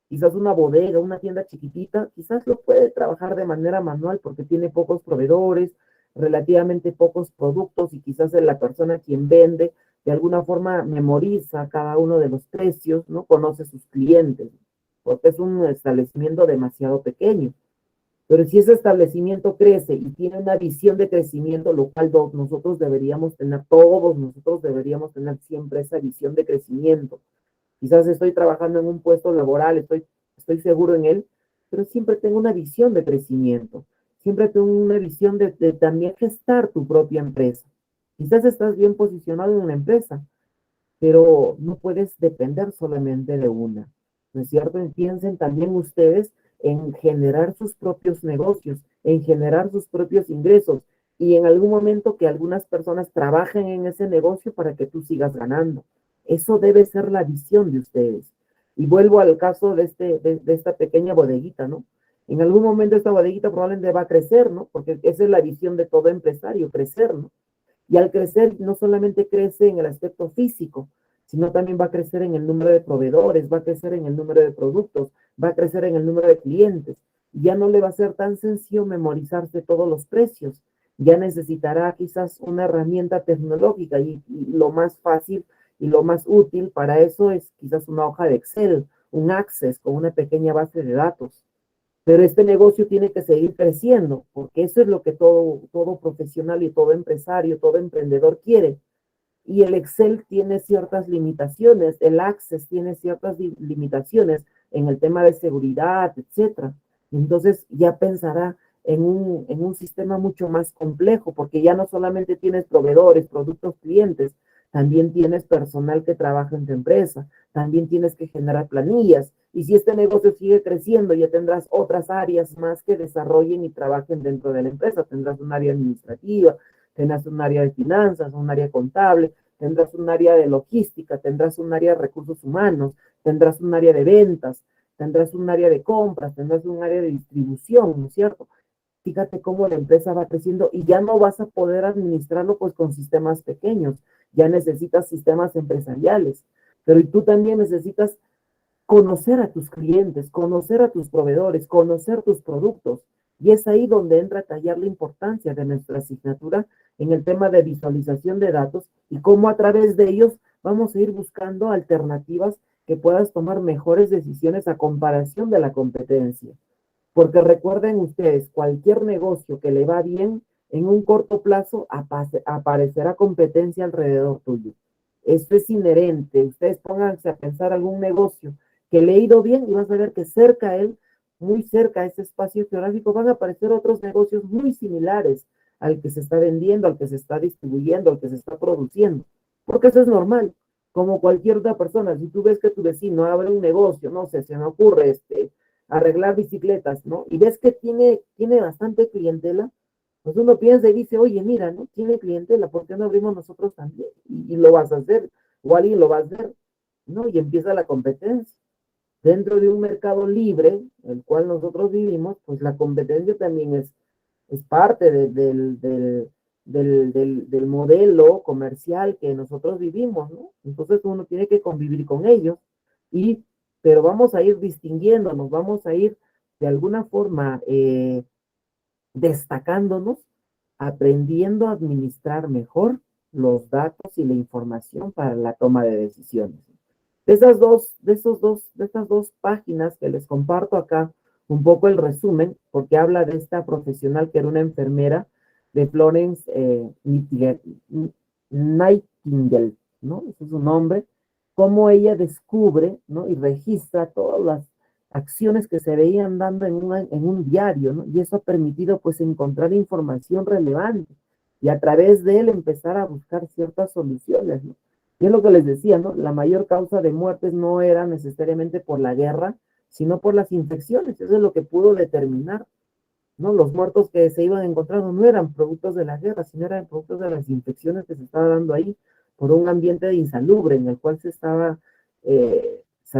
Quizás una bodega, una tienda chiquitita, quizás lo puede trabajar de manera manual porque tiene pocos proveedores, relativamente pocos productos y quizás es la persona quien vende, de alguna forma memoriza cada uno de los precios, ¿no? Conoce sus clientes, porque es un establecimiento demasiado pequeño. Pero si ese establecimiento crece y tiene una visión de crecimiento, lo cual nosotros deberíamos tener, todos nosotros deberíamos tener siempre esa visión de crecimiento. Quizás estoy trabajando en un puesto laboral, estoy seguro en él, pero siempre tengo una visión de crecimiento. Siempre tengo una visión de también gestar tu propia empresa. Quizás estás bien posicionado en una empresa, pero no puedes depender solamente de una, ¿no es cierto? Y piensen también ustedes en generar sus propios negocios, en generar sus propios ingresos y en algún momento que algunas personas trabajen en ese negocio para que tú sigas ganando. Eso debe ser la visión de ustedes. Y vuelvo al caso de esta pequeña bodeguita, ¿no? En algún momento esta bodeguita probablemente va a crecer, ¿no? Porque esa es la visión de todo empresario, crecer, ¿no? Y al crecer, no solamente crece en el aspecto físico, sino también va a crecer en el número de proveedores, va a crecer en el número de productos, va a crecer en el número de clientes. Ya no le va a ser tan sencillo memorizarse todos los precios. Ya necesitará quizás una herramienta tecnológica y lo más fácil y lo más útil para eso es quizás una hoja de Excel, un Access con una pequeña base de datos. Pero este negocio tiene que seguir creciendo, porque eso es lo que todo profesional y todo empresario, todo emprendedor quiere. Y el Excel tiene ciertas limitaciones, el Access tiene ciertas limitaciones en el tema de seguridad, etcétera. Entonces ya pensará en un sistema mucho más complejo, porque ya no solamente tienes proveedores, productos, clientes, también tienes personal que trabaja en tu empresa, también tienes que generar planillas. Y si este negocio sigue creciendo, ya tendrás otras áreas más que desarrollen y trabajen dentro de la empresa. Tendrás un área administrativa, tendrás un área de finanzas, un área contable, tendrás un área de logística, tendrás un área de recursos humanos, tendrás un área de ventas, tendrás un área de compras, tendrás un área de distribución, ¿no es cierto? Fíjate cómo la empresa va creciendo y ya no vas a poder administrarlo pues con sistemas pequeños, ya necesitas sistemas empresariales, pero tú también necesitas conocer a tus clientes, conocer a tus proveedores, conocer tus productos. Y es ahí donde entra a tallar la importancia de nuestra asignatura en el tema de visualización de datos y cómo a través de ellos vamos a ir buscando alternativas que puedas tomar mejores decisiones a comparación de la competencia. Porque recuerden ustedes, cualquier negocio que le va bien, en un corto plazo aparecerá competencia alrededor tuyo. Esto es inherente. Ustedes pónganse a pensar algún negocio que le ha ido bien y vas a ver que cerca a él, muy cerca a ese espacio geográfico, van a aparecer otros negocios muy similares al que se está vendiendo, al que se está distribuyendo, al que se está produciendo. Porque eso es normal. Como cualquier otra persona, si tú ves que tu vecino abre un negocio, no sé, se me ocurre arreglar bicicletas, ¿no? Y ves que tiene bastante clientela, pues uno piensa y dice, oye, mira, ¿no? Tiene clientela, ¿por qué no abrimos nosotros también? Y lo vas a hacer, o alguien lo va a hacer, ¿no? Y empieza la competencia. Dentro de un mercado libre, el cual nosotros vivimos, pues la competencia también es parte del modelo comercial que nosotros vivimos, ¿no? Entonces uno tiene que convivir con ellos, pero vamos a ir distinguiéndonos, vamos a ir de alguna forma destacándonos, aprendiendo a administrar mejor los datos y la información para la toma de decisiones. De estas dos páginas que les comparto acá, un poco el resumen, porque habla de esta profesional que era una enfermera de Florence Nightingale, ¿no? Ese es su nombre, cómo ella descubre, ¿no? Y registra todas las acciones que se veían dando en un diario, ¿no? Y eso ha permitido pues encontrar información relevante y a través de él empezar a buscar ciertas soluciones, ¿no? Y es lo que les decía, ¿no? La mayor causa de muertes no era necesariamente por la guerra, sino por las infecciones. Eso es lo que pudo determinar, ¿no? Los muertos que se iban encontrando no eran productos de la guerra, sino eran productos de las infecciones que se estaban dando ahí, por un ambiente de insalubre en el cual se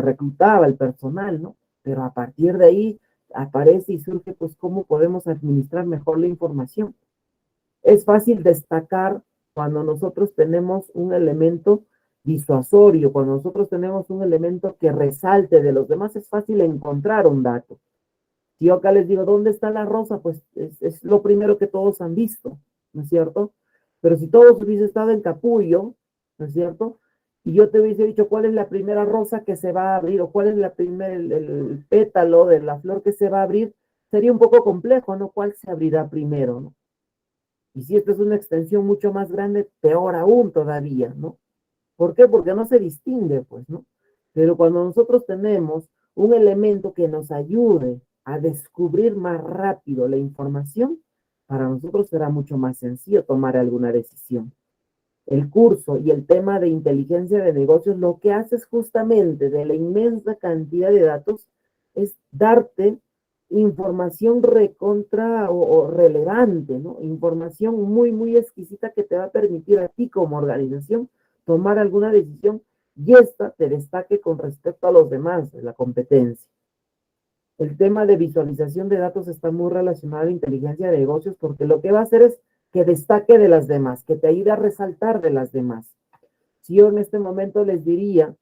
reclutaba el personal, ¿no? Pero a partir de ahí aparece y surge, pues, cómo podemos administrar mejor la información. Es fácil destacar cuando nosotros tenemos un elemento disuasorio, cuando nosotros tenemos un elemento que resalte de los demás, es fácil encontrar un dato. Si yo acá les digo, ¿dónde está la rosa? Pues es lo primero que todos han visto, ¿no es cierto? Pero si todos hubiese estado en capullo, ¿no es cierto? Y yo te hubiese dicho, ¿cuál es la primera rosa que se va a abrir? O ¿cuál es el pétalo de la flor que se va a abrir? Sería un poco complejo, ¿no? ¿Cuál se abrirá primero, no? Y si esta es una extensión mucho más grande, peor aún todavía, ¿no? ¿Por qué? Porque no se distingue, pues, ¿no? Pero cuando nosotros tenemos un elemento que nos ayude a descubrir más rápido la información, para nosotros será mucho más sencillo tomar alguna decisión. El curso y el tema de inteligencia de negocios lo que hace es justamente de la inmensa cantidad de datos es darte información recontra o relevante, ¿no? Información muy, muy exquisita que te va a permitir a ti como organización tomar alguna decisión y esta te destaque con respecto a los demás de la competencia. El tema de visualización de datos está muy relacionado a la inteligencia de negocios porque lo que va a hacer es que destaque de las demás, que te ayude a resaltar de las demás. Si yo en este momento les diría,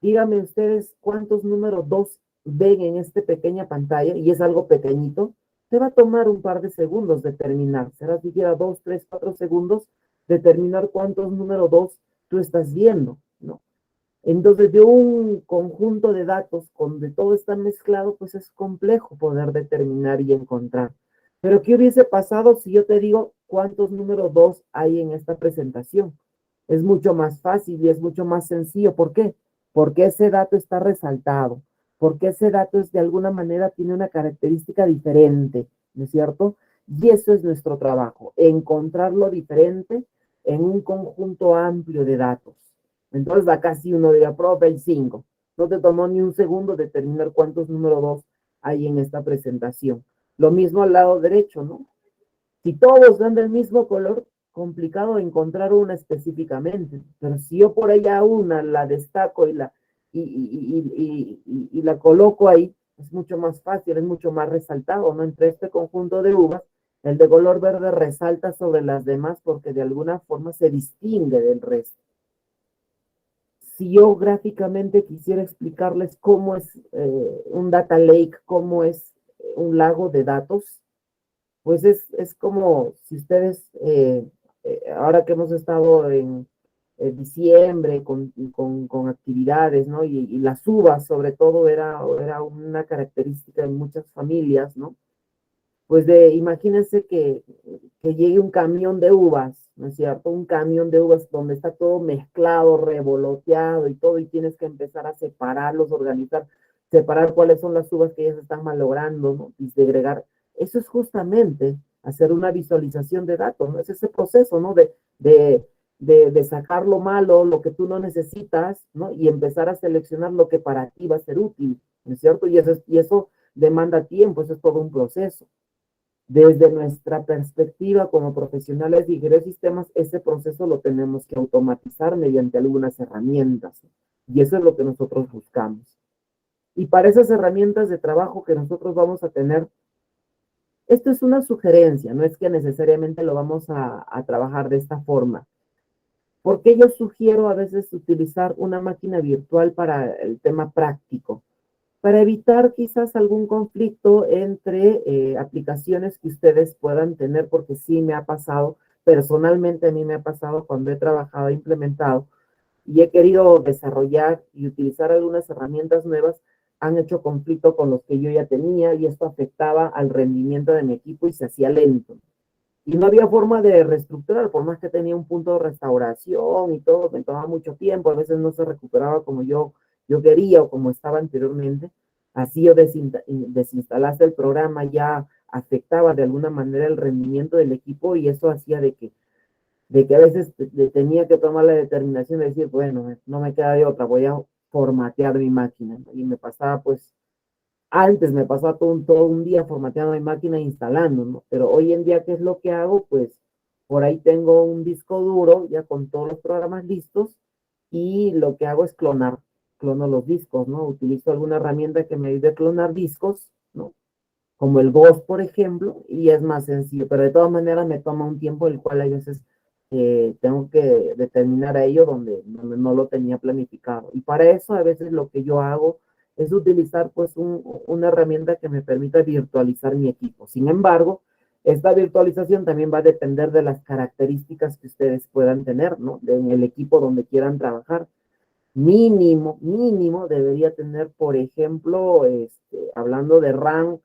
díganme ustedes cuántos números 2 ven en esta pequeña pantalla, y es algo pequeñito, te va a tomar un par de segundos determinar, será siquiera 2, 3, 4 segundos, determinar cuántos números 2 tú estás viendo, ¿no? Entonces, de un conjunto de datos donde todo está mezclado, pues es complejo poder determinar y encontrar. Pero, ¿qué hubiese pasado si yo te digo cuántos números 2 hay en esta presentación? Es mucho más fácil y es mucho más sencillo. ¿Por qué? Porque ese dato está resaltado, porque ese dato es de alguna manera tiene una característica diferente, ¿no es cierto? Y eso es nuestro trabajo, encontrar lo diferente en un conjunto amplio de datos. Entonces acá sí uno diría, profe, hay 5. No te tomó ni un segundo determinar cuántos número 2 hay en esta presentación. Lo mismo al lado derecho, ¿no? Si todos dan del mismo color, complicado encontrar una específicamente. Pero si yo por ella una la destaco y la coloco ahí, es mucho más fácil, es mucho más resaltado, ¿no? Entre este conjunto de uvas, el de color verde resalta sobre las demás porque de alguna forma se distingue del resto. Si yo gráficamente quisiera explicarles cómo es un data lake, cómo es un lago de datos, pues es como si ustedes, ahora que hemos estado en diciembre con actividades, ¿no? Y las uvas, sobre todo, era una característica en muchas familias, ¿no? Pues imagínense que llegue un camión de uvas, ¿no es cierto? Un camión de uvas donde está todo mezclado, revoloteado y todo, y tienes que empezar a separarlos, organizar, separar cuáles son las uvas que ya se están malogrando, ¿no? Y segregar. Eso es justamente hacer una visualización de datos, ¿no? Es ese proceso, ¿no? De sacar lo malo, lo que tú no necesitas, ¿no? Y empezar a seleccionar lo que para ti va a ser útil, ¿no es cierto? Y eso demanda tiempo, eso es todo un proceso. Desde nuestra perspectiva como profesionales de ingeniería de sistemas, ese proceso lo tenemos que automatizar mediante algunas herramientas. Y eso es lo que nosotros buscamos. Y para esas herramientas de trabajo que nosotros vamos a tener, esto es una sugerencia, no es que necesariamente lo vamos a trabajar de esta forma. Porque yo sugiero a veces utilizar una máquina virtual para el tema práctico, para evitar quizás algún conflicto entre aplicaciones que ustedes puedan tener, porque sí me ha pasado, personalmente a mí me ha pasado cuando he trabajado, e implementado, y he querido desarrollar y utilizar algunas herramientas nuevas, han hecho conflicto con los que yo ya tenía, y esto afectaba al rendimiento de mi equipo y se hacía lento. Y no había forma de reestructurar, por más que tenía un punto de restauración y todo, me tomaba mucho tiempo, a veces no se recuperaba como yo quería o como estaba anteriormente. Así yo desinstalase el programa ya afectaba de alguna manera el rendimiento del equipo y eso hacía de que a veces tenía que tomar la determinación de decir, bueno, no me queda de otra, voy a formatear mi máquina. Y me pasaba pues antes me pasaba todo un día formateando mi máquina e instalando, ¿no? Pero hoy en día, ¿qué es lo que hago? Pues por ahí tengo un disco duro ya con todos los programas listos y lo que hago es clono los discos, ¿no? Utilizo alguna herramienta que me ayude a clonar discos, ¿no? Como el Ghost, por ejemplo, y es más sencillo, pero de todas maneras me toma un tiempo el cual a veces tengo que determinar a ello donde no lo tenía planificado. Y para eso a veces lo que yo hago es utilizar pues una herramienta que me permita virtualizar mi equipo. Sin embargo, esta virtualización también va a depender de las características que ustedes puedan tener, ¿no? En el equipo donde quieran trabajar. Mínimo debería tener, por ejemplo, hablando de RAM,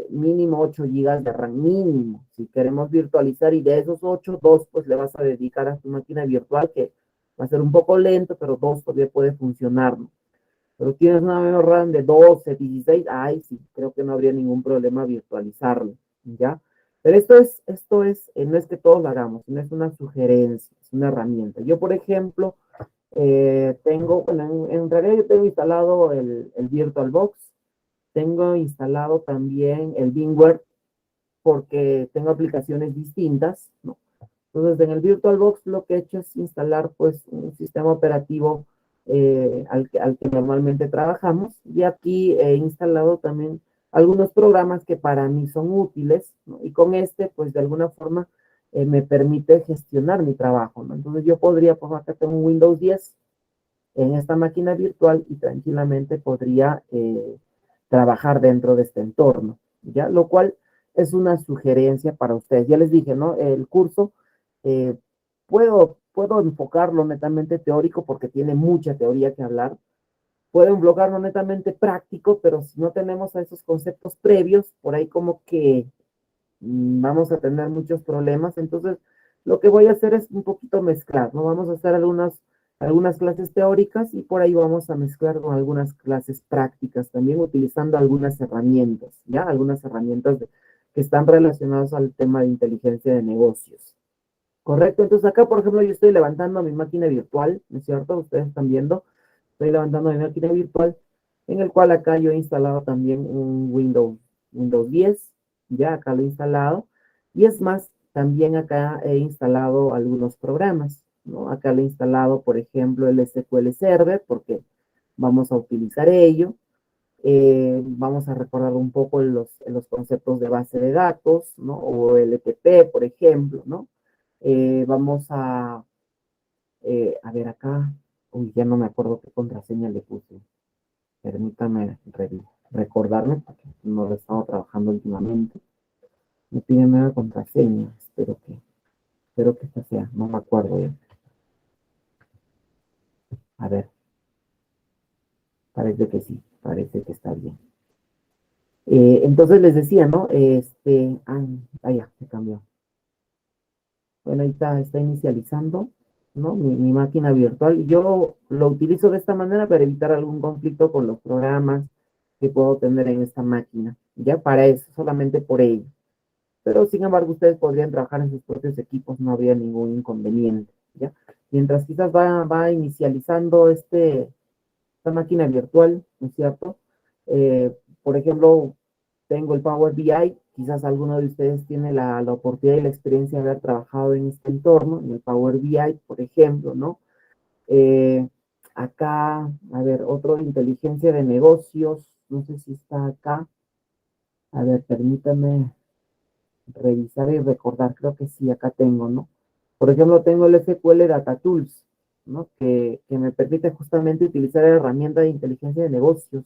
mínimo 8 gigas de RAM, mínimo. Si queremos virtualizar y de esos 8, 2 pues le vas a dedicar a tu máquina virtual que va a ser un poco lento, pero 2 todavía puede funcionar, ¿no? Pero tienes una memoria RAM de 12, 16, ay, sí, creo que no habría ningún problema virtualizarlo, ¿ya? Pero no es que todos lo hagamos, no es una sugerencia, es una herramienta. Yo, por ejemplo, bueno, en realidad yo tengo instalado el VirtualBox, tengo instalado también el VMware porque tengo aplicaciones distintas, ¿no? Entonces, en el VirtualBox lo que he hecho es instalar pues un sistema operativo al que normalmente trabajamos y aquí he instalado también algunos programas que para mí son útiles, ¿no? Y con pues de alguna forma me permite gestionar mi trabajo, ¿no? Entonces yo podría, pues acá tengo un Windows 10 en esta máquina virtual y tranquilamente podría trabajar dentro de este entorno, ¿ya? Lo cual es una sugerencia para ustedes. Ya les dije, ¿no? El curso eh, puedo enfocarlo netamente teórico porque tiene mucha teoría que hablar. Puedo enfocarlo netamente práctico, pero si no tenemos a esos conceptos previos, por ahí como que vamos a tener muchos problemas. Entonces, lo que voy a hacer es un poquito mezclar, ¿no? Vamos a hacer algunas clases teóricas y por ahí vamos a mezclar con algunas clases prácticas, también utilizando algunas herramientas, ¿ya? Algunas herramientas que están relacionadas al tema de inteligencia de negocios. Correcto, entonces acá, por ejemplo, yo estoy levantando mi máquina virtual, ¿no es cierto? Ustedes están viendo, estoy levantando mi máquina virtual, en el cual acá yo he instalado también un Windows 10, ya acá lo he instalado, y es más, también acá he instalado algunos programas, ¿no? Acá lo he instalado, por ejemplo, el SQL Server, porque vamos a utilizar ello. Vamos a recordar un poco los conceptos de base de datos, ¿no? O LTP, por ejemplo, ¿no? Vamos a ver acá. Uy, ya no me acuerdo qué contraseña le puse. Permítame recordarme, porque no lo he estado trabajando últimamente. Me pide nueva contraseña. Espero que esta sea. No me acuerdo ya. A ver. Parece que sí. Parece que está bien. Entonces les decía, ¿no? Ya, se cambió. Bueno, ahí está inicializando, ¿no? Mi máquina virtual. Yo lo utilizo de esta manera para evitar algún conflicto con los programas que puedo tener en esta máquina. Ya para eso, solamente por ello. Pero sin embargo, ustedes podrían trabajar en sus propios equipos, no habría ningún inconveniente, ¿ya? Mientras quizás va inicializando esta máquina virtual, ¿no es cierto? Por ejemplo, tengo el Power BI, quizás alguno de ustedes tiene la oportunidad y la experiencia de haber trabajado en este entorno, en el Power BI, por ejemplo, ¿no? Eh, Acá, a ver, otro de inteligencia de negocios, no sé si está acá. A ver, permítame revisar y recordar, creo que sí, acá tengo, ¿no? Por ejemplo, tengo el SQL Data Tools, ¿no? Que me permite justamente utilizar la herramienta de inteligencia de negocios.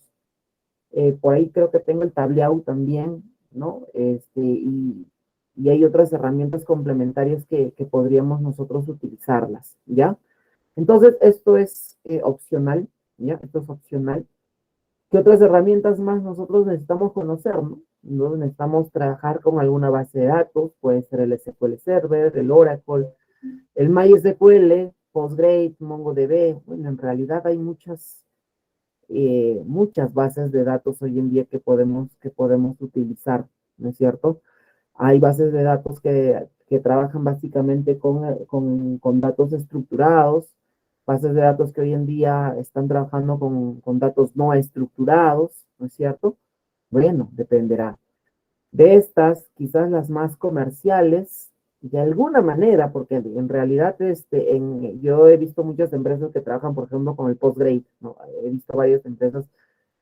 Por ahí creo que tengo el Tableau también, ¿no? Y hay otras herramientas complementarias que podríamos nosotros utilizarlas, ¿ya? Entonces, esto es opcional, ¿ya? Esto es opcional. ¿Qué otras herramientas más nosotros necesitamos conocer, no? Entonces necesitamos trabajar con alguna base de datos, puede ser el SQL Server, el Oracle, el MySQL, Postgres, MongoDB. Bueno, en realidad hay muchas bases de datos hoy en día que podemos utilizar, ¿no es cierto? Hay bases de datos que trabajan básicamente con datos estructurados, bases de datos que hoy en día están trabajando con datos no estructurados, ¿no es cierto? Bueno, dependerá. De estas, quizás las más comerciales, de alguna manera, porque en realidad yo he visto muchas empresas que trabajan, por ejemplo, con el Postgre, ¿no? He visto varias empresas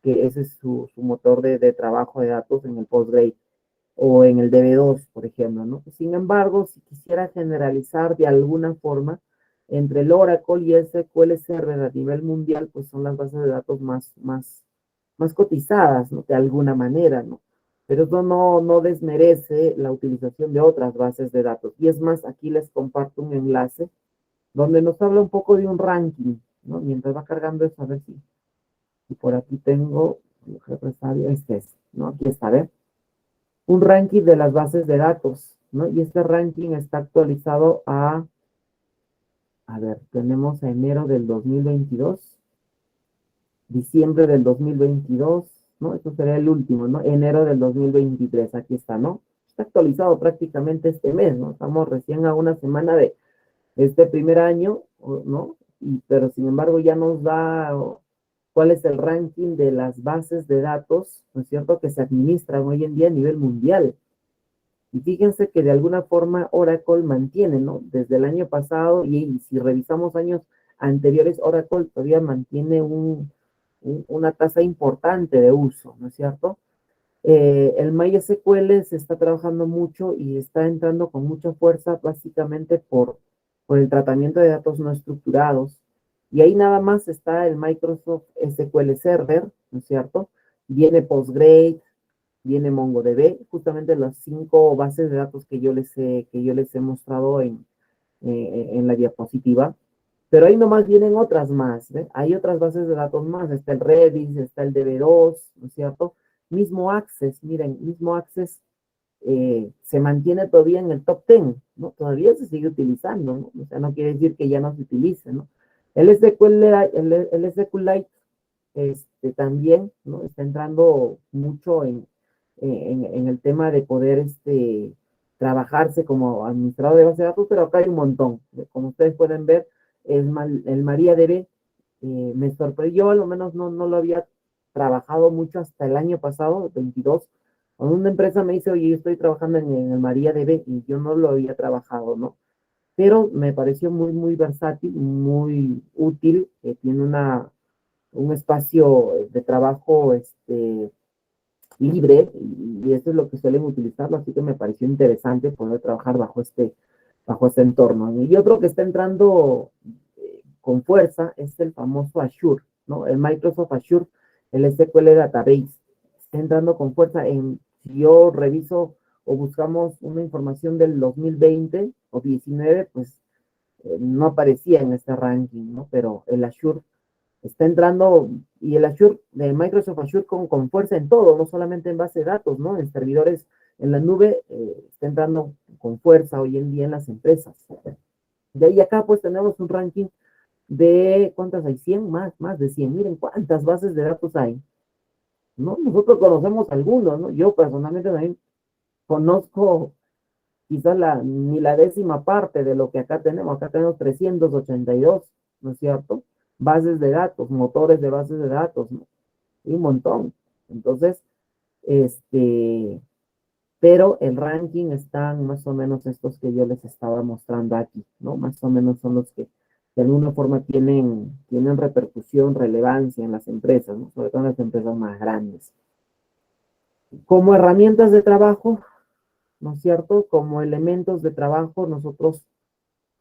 que ese es su motor de trabajo de datos en el Postgre o en el DB2, por ejemplo, ¿no? Sin embargo, si quisiera generalizar de alguna forma, entre el Oracle y el SQL Server a nivel mundial, pues son las bases de datos más cotizadas, ¿no? De alguna manera, ¿no? Pero eso no desmerece la utilización de otras bases de datos. Y es más, aquí les comparto un enlace donde nos habla un poco de un ranking, ¿no? Mientras va cargando eso, a ver si por aquí tengo, este es, ¿no? Aquí está, ¿ver? Un ranking de las bases de datos, ¿no? Y este ranking está actualizado a ver, tenemos a enero del 2022, diciembre del 2022, ¿no? Esto sería el último, ¿no? Enero del 2023, aquí está, ¿no? Está actualizado prácticamente este mes, ¿no? Estamos recién a una semana de este primer año, ¿no? Pero sin embargo ya nos da cuál es el ranking de las bases de datos, ¿no es cierto?, que se administran hoy en día a nivel mundial. Y fíjense que de alguna forma Oracle mantiene, ¿no? Desde el año pasado, y si revisamos años anteriores, Oracle todavía mantiene una tasa importante de uso, ¿no es cierto? El MySQL se está trabajando mucho y está entrando con mucha fuerza básicamente por el tratamiento de datos no estructurados. Y ahí nada más está el Microsoft SQL Server, ¿no es cierto? Viene Postgre, viene MongoDB, justamente las 5 bases de datos que yo les he mostrado en la diapositiva. Pero ahí nomás vienen otras más, ¿ve? Hay otras bases de datos más, está el Redis, está el DB2, ¿no es cierto? Mismo Access, miren, mismo Access se mantiene todavía en el top 10, ¿no? Todavía se sigue utilizando, ¿no? O sea, no quiere decir que ya no se utilice, ¿no? El el SQLite también, ¿no? Está entrando mucho en el tema de poder trabajarse como administrador de base de datos, pero acá hay un montón. Como ustedes pueden ver, el MariaDB me sorprendió, al menos no lo había trabajado mucho hasta el año pasado, 22, cuando una empresa me dice, oye, yo estoy trabajando en el MariaDB y yo no lo había trabajado, ¿no? Pero me pareció muy versátil, muy útil, tiene un espacio de trabajo libre y eso es lo que suelen utilizarlo, así que me pareció interesante poder trabajar bajo este entorno. Y otro que está entrando con fuerza es el famoso Azure, ¿no? El Microsoft Azure, el SQL Database, está entrando con fuerza si yo reviso o buscamos una información del 2020 o 19, pues no aparecía en este ranking, ¿no? Pero el Azure está entrando, y el Azure, de Microsoft Azure con fuerza en todo, no solamente en base de datos, ¿no? En servidores en la nube, está entrando con fuerza hoy en día en las empresas. De ahí acá pues tenemos un ranking de, ¿cuántas hay? 100, más de 100. Miren cuántas bases de datos hay, ¿no? Nosotros conocemos algunos, ¿no? Yo personalmente también conozco quizás ni la décima parte de lo que acá tenemos. Acá tenemos 382, ¿no es cierto? Bases de datos, motores de bases de datos, ¿no? Y un montón. Entonces, pero el ranking están más o menos estos que yo les estaba mostrando aquí, ¿no? Más o menos son los que de alguna forma tienen repercusión, relevancia en las empresas, ¿no? Sobre todo en las empresas más grandes. Como herramientas de trabajo, ¿no es cierto? Como elementos de trabajo, nosotros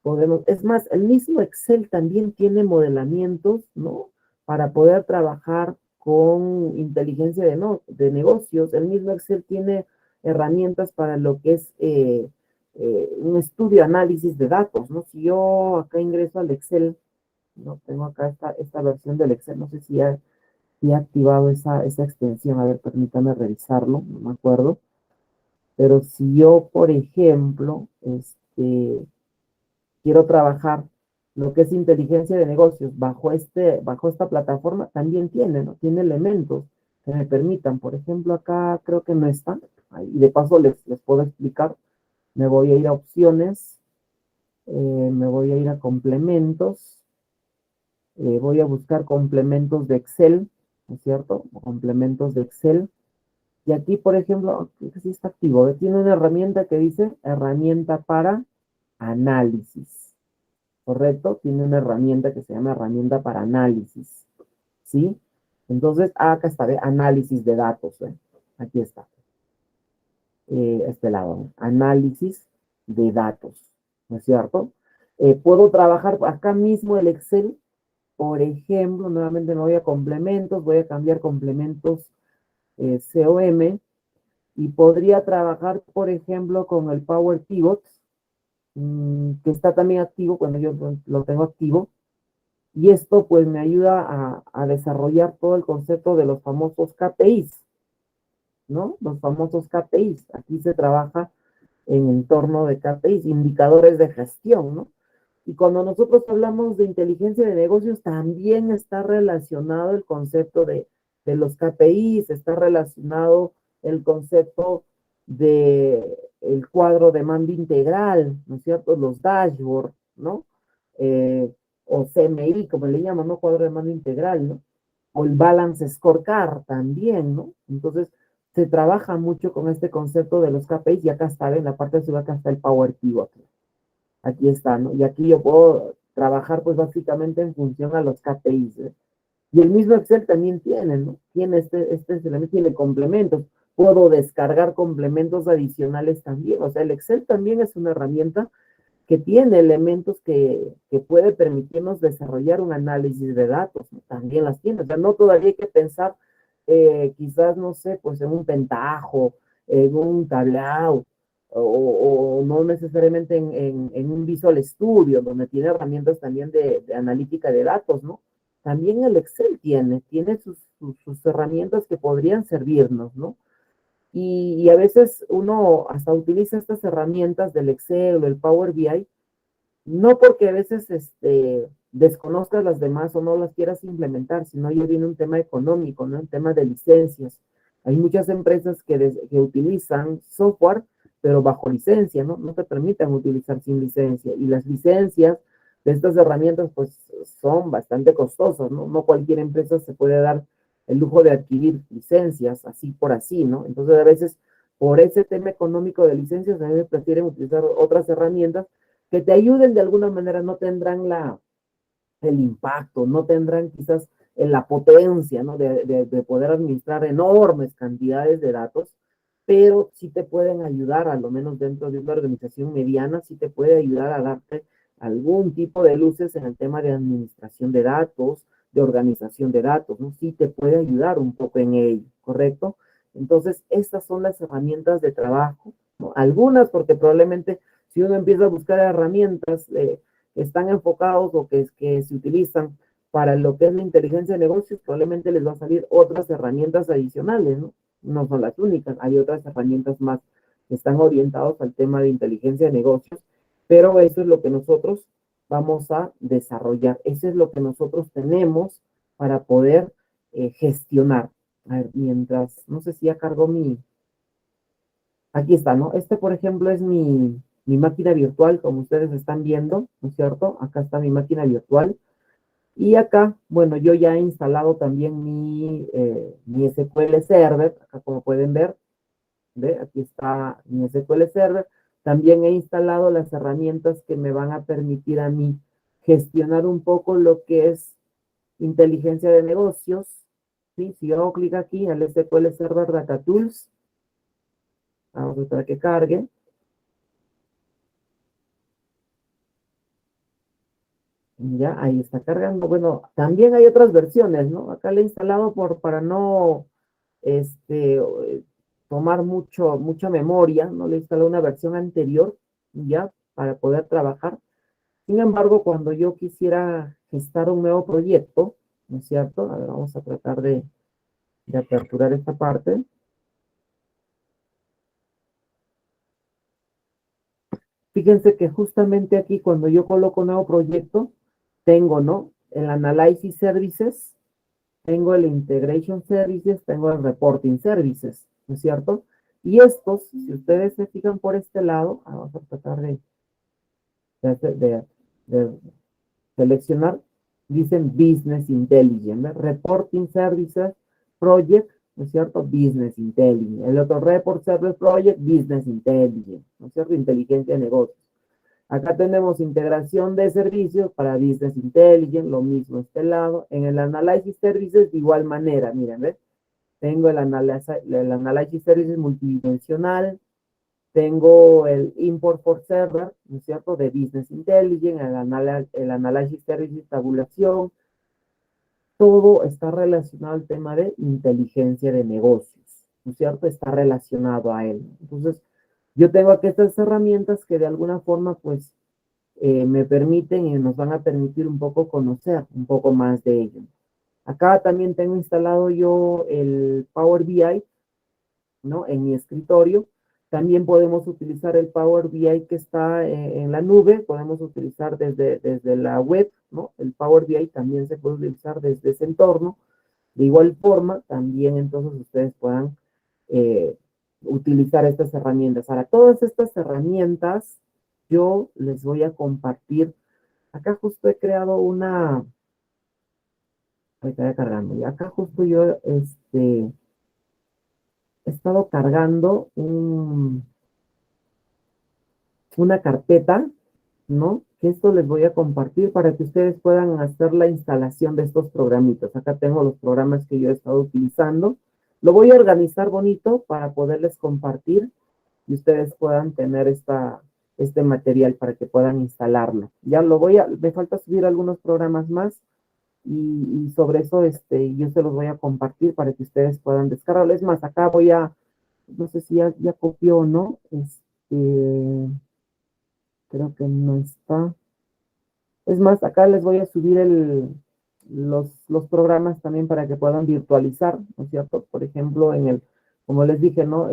podemos, es más, el mismo Excel también tiene modelamientos, ¿no? Para poder trabajar con inteligencia de negocios. El mismo Excel tiene herramientas para lo que es un estudio, análisis de datos, ¿no? Si yo acá ingreso al Excel, ¿no? Tengo acá esta versión del Excel, no sé si he activado esa extensión, a ver, permítame revisarlo, no me acuerdo. Pero si yo, por ejemplo, quiero trabajar lo que es inteligencia de negocios bajo esta plataforma, también tiene, ¿no? Tiene elementos que me permitan. Por ejemplo, acá creo que no están. Y de paso les puedo explicar. Me voy a ir a opciones, me voy a ir a complementos, voy a buscar complementos de Excel, ¿no es cierto? Complementos de Excel. Y aquí, por ejemplo, sí está activo, tiene una herramienta que dice herramienta para análisis, ¿correcto? Tiene una herramienta que se llama herramienta para análisis, ¿sí? Entonces, acá está, ¿ve? Análisis de datos, ¿ve? Aquí está. Este lado, ¿no? Análisis de datos, ¿no es cierto? Puedo trabajar acá mismo el Excel, por ejemplo, nuevamente me voy a complementos, voy a cambiar complementos COM, y podría trabajar, por ejemplo, con el Power Pivot, que está también activo cuando yo lo tengo activo, y esto pues me ayuda a desarrollar todo el concepto de los famosos KPIs, ¿no? Los famosos KPIs. Aquí se trabaja en entorno de KPIs, indicadores de gestión, ¿no? Y cuando nosotros hablamos de inteligencia de negocios, también está relacionado el concepto de los KPIs, está relacionado el concepto de el cuadro de mando integral, ¿no es cierto? Los dashboards, ¿no? O CMI, como le llaman, ¿no? Cuadro de mando integral, ¿no? O el balance scorecard también, ¿no? Entonces, se trabaja mucho con este concepto de los KPIs y acá está, en la parte de arriba acá está el Power Pivot. Aquí está, ¿no? Y aquí yo puedo trabajar pues básicamente en función a los KPIs, ¿eh? Y el mismo Excel también tiene, ¿no? Tiene este elemento, tiene complementos. Puedo descargar complementos adicionales también. O sea, el Excel también es una herramienta que tiene elementos que puede permitirnos desarrollar un análisis de datos, ¿no? También las tiene. O sea, no todavía hay que pensar quizás, no sé, pues en un Pentaho, en un Tableau, o no necesariamente en un Visual Studio, donde tiene herramientas también de analítica de datos, ¿no? También el Excel tiene sus herramientas que podrían servirnos, ¿no? Y a veces uno hasta utiliza estas herramientas del Excel o el Power BI, no porque a veces desconozcas las demás o no las quieras implementar, sino ya viene un tema económico, ¿no? Un tema de licencias. Hay muchas empresas que utilizan software, pero bajo licencia, ¿no? No te permiten utilizar sin licencia. Y las licencias de estas herramientas, pues, son bastante costosas, ¿no? No cualquier empresa se puede dar el lujo de adquirir licencias así por así, ¿no? Entonces, a veces, por ese tema económico de licencias, a veces prefieren utilizar otras herramientas que te ayuden de alguna manera, no tendrán el impacto, no tendrán quizás la potencia, ¿no? De poder administrar enormes cantidades de datos, pero sí te pueden ayudar, a lo menos dentro de una organización mediana, sí te puede ayudar a darte algún tipo de luces en el tema de administración de datos, de organización de datos, ¿no? Sí te puede ayudar un poco en ello, ¿correcto? Entonces, estas son las herramientas de trabajo, ¿no? Algunas porque probablemente si uno empieza a buscar herramientas que están enfocados o que se utilizan para lo que es la inteligencia de negocios, probablemente les va a salir otras herramientas adicionales, ¿no? No son las únicas, hay otras herramientas más que están orientados al tema de inteligencia de negocios, pero eso es lo que nosotros vamos a desarrollar, eso es lo que nosotros tenemos para poder gestionar. A ver, mientras, no sé si ya cargó aquí está, ¿no? Por ejemplo, es mi máquina virtual, como ustedes están viendo, ¿no es cierto? Acá está mi máquina virtual. Y acá, bueno, yo ya he instalado también mi SQL Server, acá como pueden ver, ¿ve? Aquí está mi SQL Server. También he instalado las herramientas que me van a permitir a mí gestionar un poco lo que es inteligencia de negocios, ¿sí? Si yo hago clic aquí al SQL Server Data Tools, vamos a esperar que cargue. Ya, ahí está cargando. Bueno, también hay otras versiones, ¿no? Acá le he instalado para no tomar mucha memoria, ¿no? Le he instalado una versión anterior, ya, para poder trabajar. Sin embargo, cuando yo quisiera gestar un nuevo proyecto, ¿no es cierto? A ver, vamos a tratar de aperturar esta parte. Fíjense que justamente aquí, cuando yo coloco nuevo proyecto, tengo, ¿no? El Analysis Services, tengo el Integration Services, tengo el Reporting Services, ¿no es cierto? Y estos, si ustedes se fijan por este lado, vamos a tratar de seleccionar, dicen Business Intelligence, ¿ve? Reporting Services, Project ¿no es cierto? Business Intelligence. El otro Report Service Project, Business Intelligence, ¿no es cierto? Inteligencia de negocios. Acá tenemos integración de servicios para Business Intelligence, lo mismo este lado. En el Analysis Services, de igual manera, miren, ¿ves? Tengo el Analysis Services multidimensional, tengo el Import for Server, ¿no es cierto?, de Business Intelligence, el Analysis Services tabulación. Todo está relacionado al tema de inteligencia de negocios, ¿no es cierto? Está relacionado a él. Entonces, yo tengo aquí estas herramientas que de alguna forma, pues, me permiten y nos van a permitir un poco conocer un poco más de ello. Acá también tengo instalado yo el Power BI, ¿no? En mi escritorio. También podemos utilizar el Power BI que está en la nube, podemos utilizar desde la web, ¿no? El Power BI también se puede utilizar desde ese entorno. De igual forma, también entonces ustedes puedan utilizar estas herramientas. Ahora, todas estas herramientas yo les voy a compartir. Acá justo he creado una... Ahorita cargando. Y acá justo yo he estado cargando una carpeta, ¿no? Que esto les voy a compartir para que ustedes puedan hacer la instalación de estos programitas. Acá tengo los programas que yo he estado utilizando. Lo voy a organizar bonito para poderles compartir y ustedes puedan tener este material para que puedan instalarlo. Ya me falta subir algunos programas más y sobre eso yo se los voy a compartir para que ustedes puedan descargarlo. Es más, acá no sé si ya copió o no, creo que no está. Es más, acá les voy a subir los programas también para que puedan virtualizar, ¿no es cierto? Por ejemplo, como les dije, ¿no?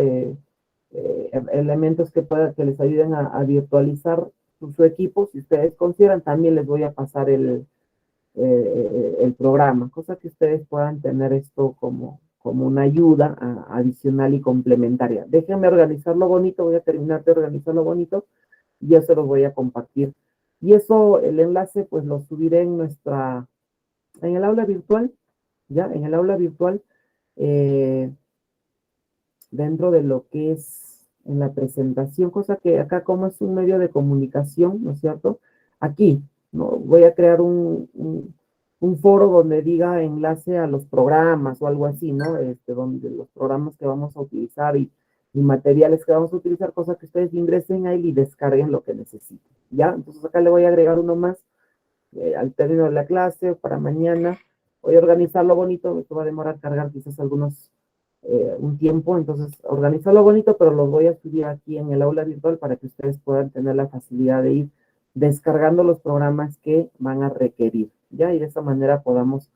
Elementos que les ayuden a virtualizar su equipo, si ustedes consideran, también les voy a pasar el programa, cosa que ustedes puedan tener esto como una ayuda adicional y complementaria. Déjenme organizarlo bonito, voy a terminar de organizarlo bonito y yo se los voy a compartir. Y eso, el enlace, pues lo subiré en el aula virtual, ¿ya? En el aula virtual, dentro de lo que es en la presentación, cosa que acá como es un medio de comunicación, ¿no es cierto? Aquí, ¿no? Voy a crear un foro donde diga enlace a los programas o algo así, ¿no? Donde los programas que vamos a utilizar y materiales que vamos a utilizar, cosa que ustedes ingresen ahí y descarguen lo que necesiten, ¿ya? Entonces acá le voy a agregar uno más al término de la clase para mañana. Voy a organizarlo bonito, esto va a demorar cargar quizás un tiempo, entonces organizarlo bonito, pero los voy a subir aquí en el aula virtual para que ustedes puedan tener la facilidad de ir descargando los programas que van a requerir, ¿ya? Y de esta manera podamos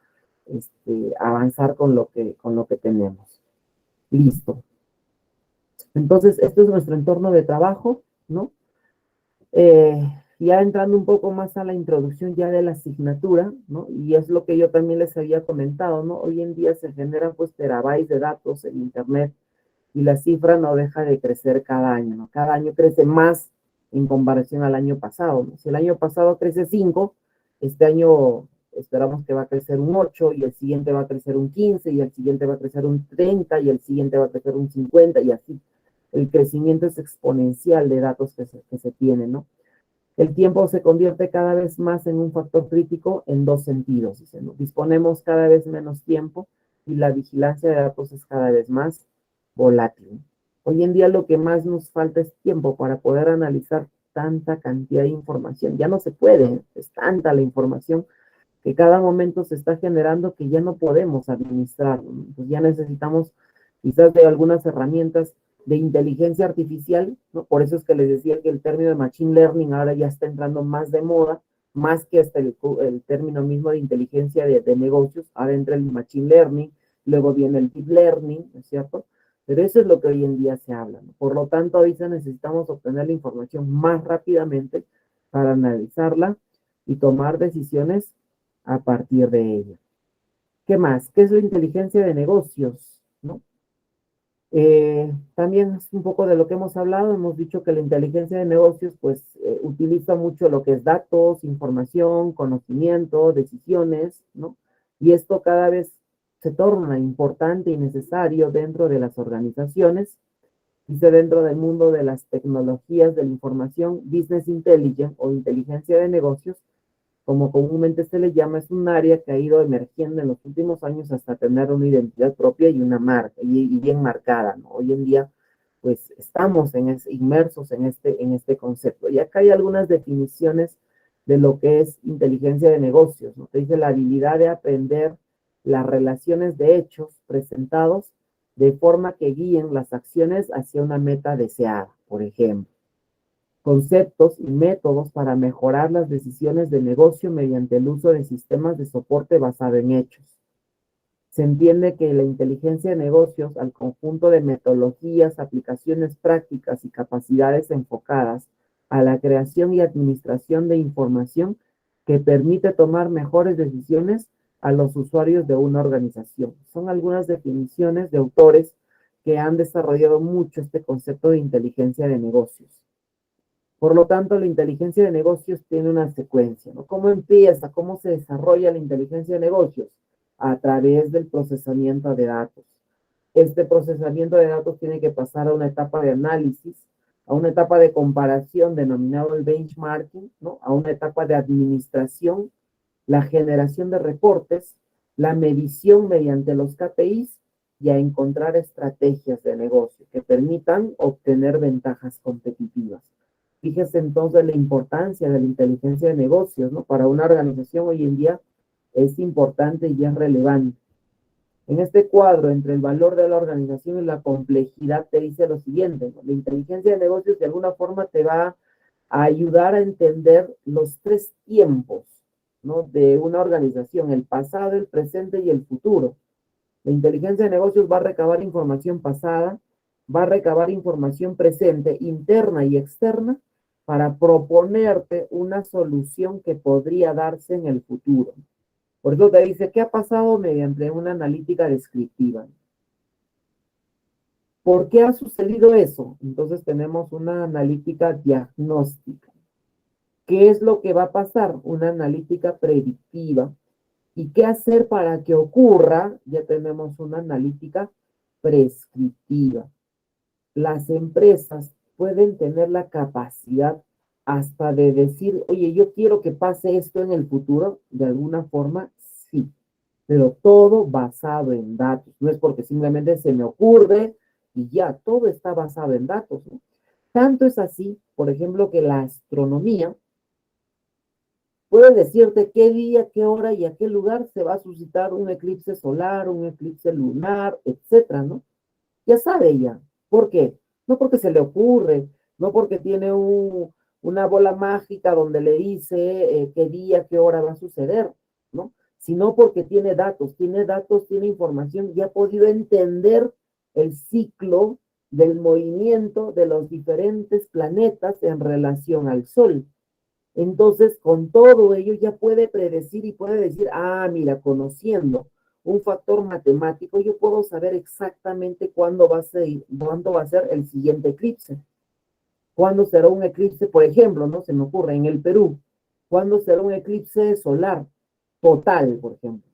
avanzar con lo que tenemos. Listo. Entonces, este es nuestro entorno de trabajo, ¿no? Ya entrando un poco más a la introducción ya de la asignatura, ¿no? Y es lo que yo también les había comentado, ¿no? Hoy en día se generan pues terabytes de datos en Internet y la cifra no deja de crecer cada año, ¿no? Cada año crece más en comparación al año pasado, ¿no? Si el año pasado crece 5, este año esperamos que va a crecer un 8 y el siguiente va a crecer un 15 y el siguiente va a crecer un 30 y el siguiente va a crecer un 50 y así. El crecimiento es exponencial de datos que se tienen, ¿no? El tiempo se convierte cada vez más en un factor crítico en dos sentidos. Dice, ¿no? Disponemos cada vez menos tiempo y la vigilancia de datos es cada vez más volátil. Hoy en día lo que más nos falta es tiempo para poder analizar tanta cantidad de información. Ya no se puede, es tanta la información que cada momento se está generando que ya no podemos administrarlo. Entonces ya necesitamos quizás de algunas herramientas de inteligencia artificial, ¿no? Por eso es que les decía que el término de machine learning ahora ya está entrando más de moda, más que hasta el término mismo de inteligencia de negocios. Ahora entra el machine learning, luego viene el deep learning, ¿no es cierto? Pero eso es lo que hoy en día se habla, ¿no? Por lo tanto, ahorita necesitamos obtener la información más rápidamente para analizarla y tomar decisiones a partir de ella. ¿Qué más? ¿Qué es la inteligencia de negocios? ¿No? También es un poco de lo que hemos hablado. Hemos dicho que la inteligencia de negocios pues utiliza mucho lo que es datos, información, conocimiento, decisiones, ¿no? Y esto cada vez se torna importante y necesario dentro de las organizaciones. Dice, dentro del mundo de las tecnologías de la información, Business Intelligence o inteligencia de negocios, como comúnmente se le llama, es un área que ha ido emergiendo en los últimos años hasta tener una identidad propia y una marca, y bien marcada, ¿no? Hoy en día, pues, estamos inmersos en este concepto. Y acá hay algunas definiciones de lo que es inteligencia de negocios, ¿no? Te dice la habilidad de aprender las relaciones de hechos presentados de forma que guíen las acciones hacia una meta deseada, por ejemplo. Conceptos y métodos para mejorar las decisiones de negocio mediante el uso de sistemas de soporte basado en hechos. Se entiende que la inteligencia de negocios, al conjunto de metodologías, aplicaciones prácticas y capacidades enfocadas a la creación y administración de información que permite tomar mejores decisiones a los usuarios de una organización. Son algunas definiciones de autores que han desarrollado mucho este concepto de inteligencia de negocios. Por lo tanto, la inteligencia de negocios tiene una secuencia, ¿no? ¿Cómo empieza? ¿Cómo se desarrolla la inteligencia de negocios? A través del procesamiento de datos. Este procesamiento de datos tiene que pasar a una etapa de análisis, a una etapa de comparación denominado el benchmarking, ¿no? A una etapa de administración, la generación de reportes, la medición mediante los KPIs y a encontrar estrategias de negocio que permitan obtener ventajas competitivas. Fíjese entonces la importancia de la inteligencia de negocios, ¿no? Para una organización hoy en día es importante y es relevante. En este cuadro, entre el valor de la organización y la complejidad, te dice lo siguiente, ¿no? La inteligencia de negocios de alguna forma te va a ayudar a entender los tres tiempos, ¿no? De una organización, el pasado, el presente y el futuro. La inteligencia de negocios va a recabar información pasada, va a recabar información presente, interna y externa, para proponerte una solución que podría darse en el futuro. Por eso te dice, ¿qué ha pasado mediante una analítica descriptiva? ¿Por qué ha sucedido eso? Entonces tenemos una analítica diagnóstica. ¿Qué es lo que va a pasar? Una analítica predictiva. ¿Y qué hacer para que ocurra? Ya tenemos una analítica prescriptiva. Las empresas pueden tener la capacidad hasta de decir, oye, yo quiero que pase esto en el futuro, de alguna forma, sí, pero todo basado en datos. No es porque simplemente se me ocurre y ya, todo está basado en datos, ¿no? Tanto es así, por ejemplo, que la astronomía puede decirte qué día, qué hora y a qué lugar se va a suscitar un eclipse solar, un eclipse lunar, etcétera, ¿no? Ya sabe ella. ¿Por qué? No porque se le ocurre, no porque tiene una bola mágica donde le dice qué día, qué hora va a suceder, ¿no? Sino porque tiene datos, tiene información y ha podido entender el ciclo del movimiento de los diferentes planetas en relación al Sol. Entonces, con todo ello ya puede predecir y puede decir, ah, mira, conociendo un factor matemático, yo puedo saber exactamente cuándo va a ser el siguiente eclipse. ¿Cuándo será un eclipse, por ejemplo, no se me ocurre, en el Perú? ¿Cuándo será un eclipse solar total, por ejemplo?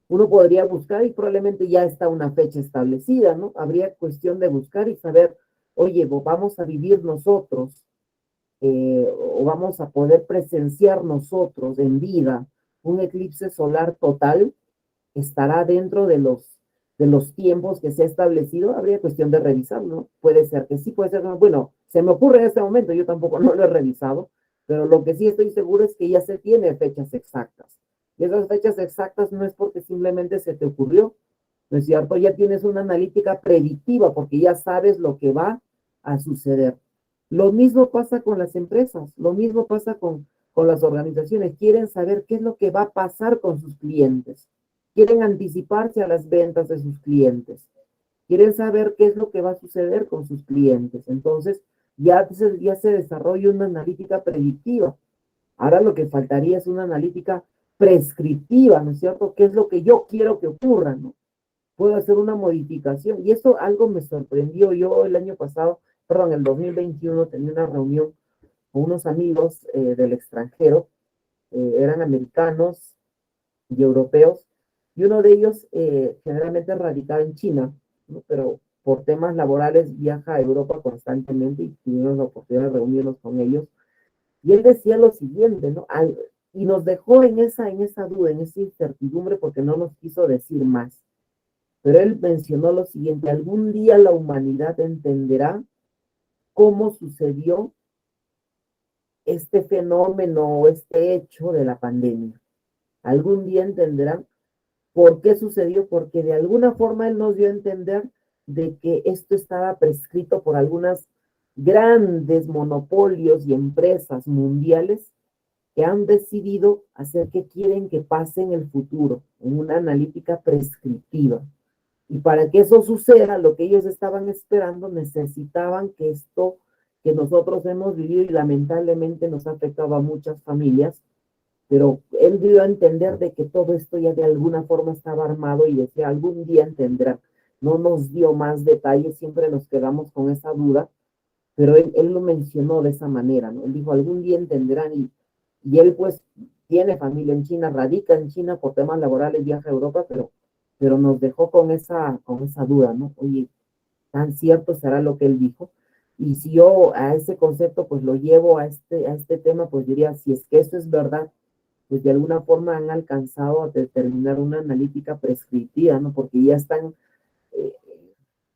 Uno podría buscar y probablemente ya está una fecha establecida, ¿no? Habría cuestión de buscar y saber, oye, vamos a vivir nosotros o vamos a poder presenciar nosotros en vida un eclipse solar total. ¿Estará dentro de los tiempos que se ha establecido? Habría cuestión de revisarlo, ¿no? Puede ser que sí, puede ser que no. Bueno, se me ocurre en este momento, yo tampoco no lo he revisado, pero lo que sí estoy seguro es que ya se tiene fechas exactas. Y esas fechas exactas no es porque simplemente se te ocurrió, ¿no es cierto? Ya tienes una analítica predictiva porque ya sabes lo que va a suceder. Lo mismo pasa con las empresas, lo mismo pasa con las organizaciones. Quieren saber qué es lo que va a pasar con sus clientes. Quieren anticiparse a las ventas de sus clientes. Quieren saber qué es lo que va a suceder con sus clientes. Entonces, ya se desarrolla una analítica predictiva. Ahora lo que faltaría es una analítica prescriptiva, ¿no es cierto? ¿Qué es lo que yo quiero que ocurra, ¿no? Puedo hacer una modificación. Y eso algo me sorprendió. Yo el año pasado, perdón, el 2021, tenía una reunión con unos amigos del extranjero. Eran americanos y europeos. y uno de ellos generalmente radicaba en China, ¿no? Pero por temas laborales viaja a Europa constantemente y tuvimos la oportunidad de reunirnos con ellos. Y él decía lo siguiente, ¿no? Y nos dejó en esa duda, en esa incertidumbre, porque no nos quiso decir más. Pero él mencionó lo siguiente: algún día la humanidad entenderá cómo sucedió este fenómeno o este hecho de la pandemia. Algún día entenderán por qué sucedió, porque de alguna forma él nos dio a entender de que esto estaba prescrito por algunas grandes monopolios y empresas mundiales que han decidido hacer que quieren que pase en el futuro, en una analítica prescriptiva. Y para que eso suceda, lo que ellos estaban esperando, necesitaban que esto que nosotros hemos vivido y lamentablemente nos ha afectado a muchas familias, pero él dio a entender de que todo esto ya de alguna forma estaba armado y decía, algún día entenderán. No nos dio más detalles, siempre nos quedamos con esa duda, pero él lo mencionó de esa manera, ¿no? Él dijo, algún día entenderán, y él pues tiene familia en China, radica en China por temas laborales, viaja a Europa, pero nos dejó con esa duda, ¿no? Oye, ¿tan cierto será lo que él dijo? Y si yo a ese concepto pues lo llevo a este tema, pues diría, si es que eso es verdad, pues de alguna forma han alcanzado a determinar una analítica prescriptiva, ¿no? Porque ya están eh,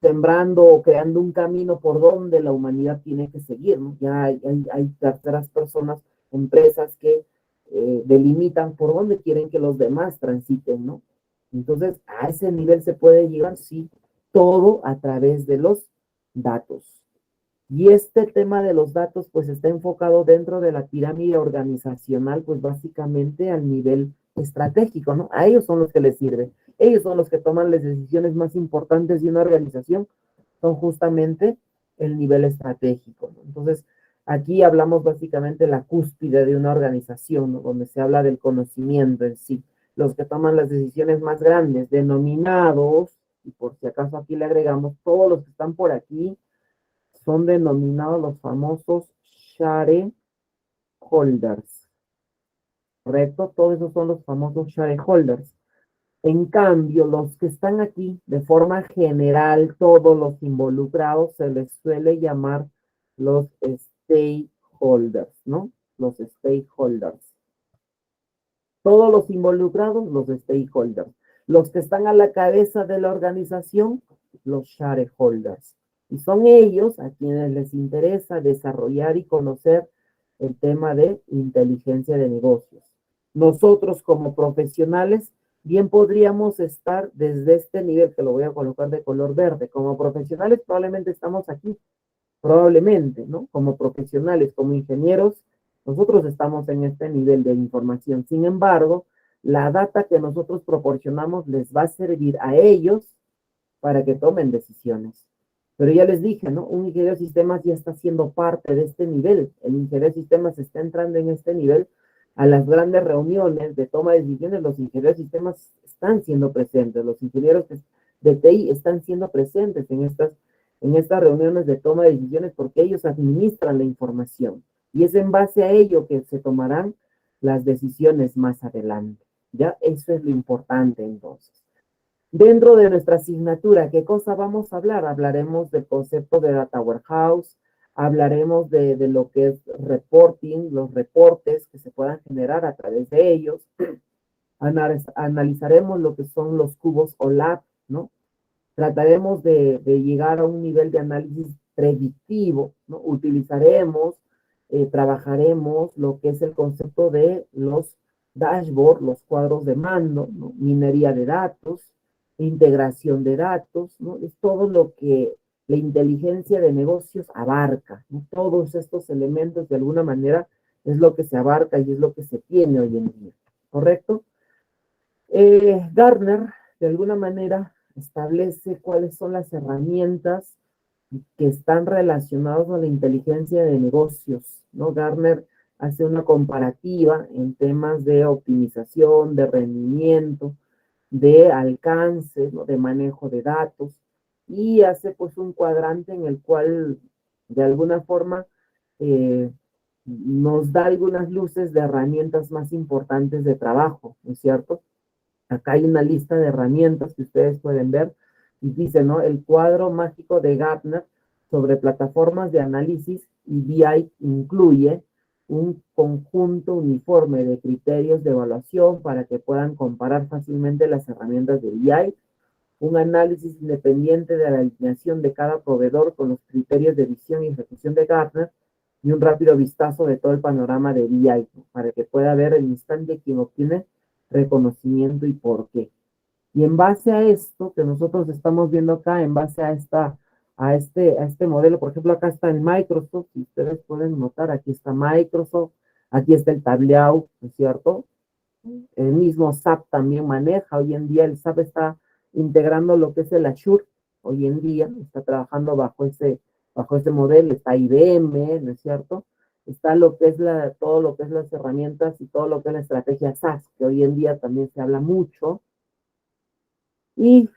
sembrando o creando un camino por donde la humanidad tiene que seguir, ¿no? Ya hay terceras personas, empresas que delimitan por dónde quieren que los demás transiten, ¿no? Entonces, a ese nivel se puede llegar, sí, todo a través de los datos. Y este tema de los datos, pues está enfocado dentro de la pirámide organizacional, pues básicamente al nivel estratégico, ¿no? A ellos son los que les sirve. Ellos son los que toman las decisiones más importantes de una organización, son justamente el nivel estratégico, ¿no? Entonces, aquí hablamos básicamente de la cúspide de una organización, ¿no? Donde se habla del conocimiento en sí. Los que toman las decisiones más grandes, denominados, y por si acaso aquí le agregamos todos los que están por aquí, son denominados los famosos shareholders, ¿correcto? Todos esos son los famosos shareholders. En cambio, los que están aquí, de forma general, todos los involucrados, se les suele llamar los stakeholders, ¿no? Los stakeholders. Todos los involucrados, los stakeholders. Los que están a la cabeza de la organización, los shareholders. Y son ellos a quienes les interesa desarrollar y conocer el tema de inteligencia de negocios. Nosotros como profesionales, bien podríamos estar desde este nivel, que lo voy a colocar de color verde. Como profesionales probablemente estamos aquí, probablemente, ¿no? Como profesionales, como ingenieros, nosotros estamos en este nivel de información. Sin embargo, la data que nosotros proporcionamos les va a servir a ellos para que tomen decisiones. Pero ya les dije, ¿no? Un ingeniero de sistemas ya está siendo parte de este nivel. El ingeniero de sistemas está entrando en este nivel. A las grandes reuniones de toma de decisiones, los ingenieros de sistemas están siendo presentes. Los ingenieros de TI están siendo presentes en estas reuniones de toma de decisiones porque ellos administran la información. Y es en base a ello que se tomarán las decisiones más adelante. ¿Ya? Eso es lo importante entonces. Dentro de nuestra asignatura, ¿qué cosa vamos a hablar? Hablaremos del concepto de Data Warehouse, hablaremos de lo que es reporting, los reportes que se puedan generar a través de ellos, analizaremos lo que son los cubos OLAP, ¿no? Trataremos de llegar a un nivel de análisis predictivo, ¿no? Utilizaremos, trabajaremos lo que es el concepto de los dashboards, los cuadros de mando, ¿no? Minería de datos, integración de datos, ¿no? Es todo lo que la inteligencia de negocios abarca, ¿no? Todos estos elementos de alguna manera es lo que se abarca y es lo que se tiene hoy en día, ¿correcto? Gartner, de alguna manera, establece cuáles son las herramientas que están relacionadas con la inteligencia de negocios, ¿no? Gartner hace una comparativa en temas de optimización, de rendimiento, de alcance, ¿no? De manejo de datos, y hace pues un cuadrante en el cual de alguna forma nos da algunas luces de herramientas más importantes de trabajo, ¿no es cierto? Acá hay una lista de herramientas que ustedes pueden ver y dice, ¿no? El cuadro mágico de Gartner sobre plataformas de análisis y BI incluye un conjunto uniforme de criterios de evaluación para que puedan comparar fácilmente las herramientas de BI, un análisis independiente de la alineación de cada proveedor con los criterios de visión y ejecución de Gartner y un rápido vistazo de todo el panorama de BI, ¿no? Para que pueda ver el instante quién obtiene reconocimiento y por qué. Y en base a esto que nosotros estamos viendo acá, en base a este modelo, por ejemplo, acá está el Microsoft, si ustedes pueden notar, aquí está Microsoft, aquí está el Tableau, ¿no es cierto? El mismo SAP también maneja, hoy en día el SAP está integrando lo que es el Azure, hoy en día está trabajando bajo ese modelo, está IBM, ¿no es cierto? Está lo que es todo lo que es las herramientas y todo lo que es la estrategia SaaS, que hoy en día también se habla mucho, y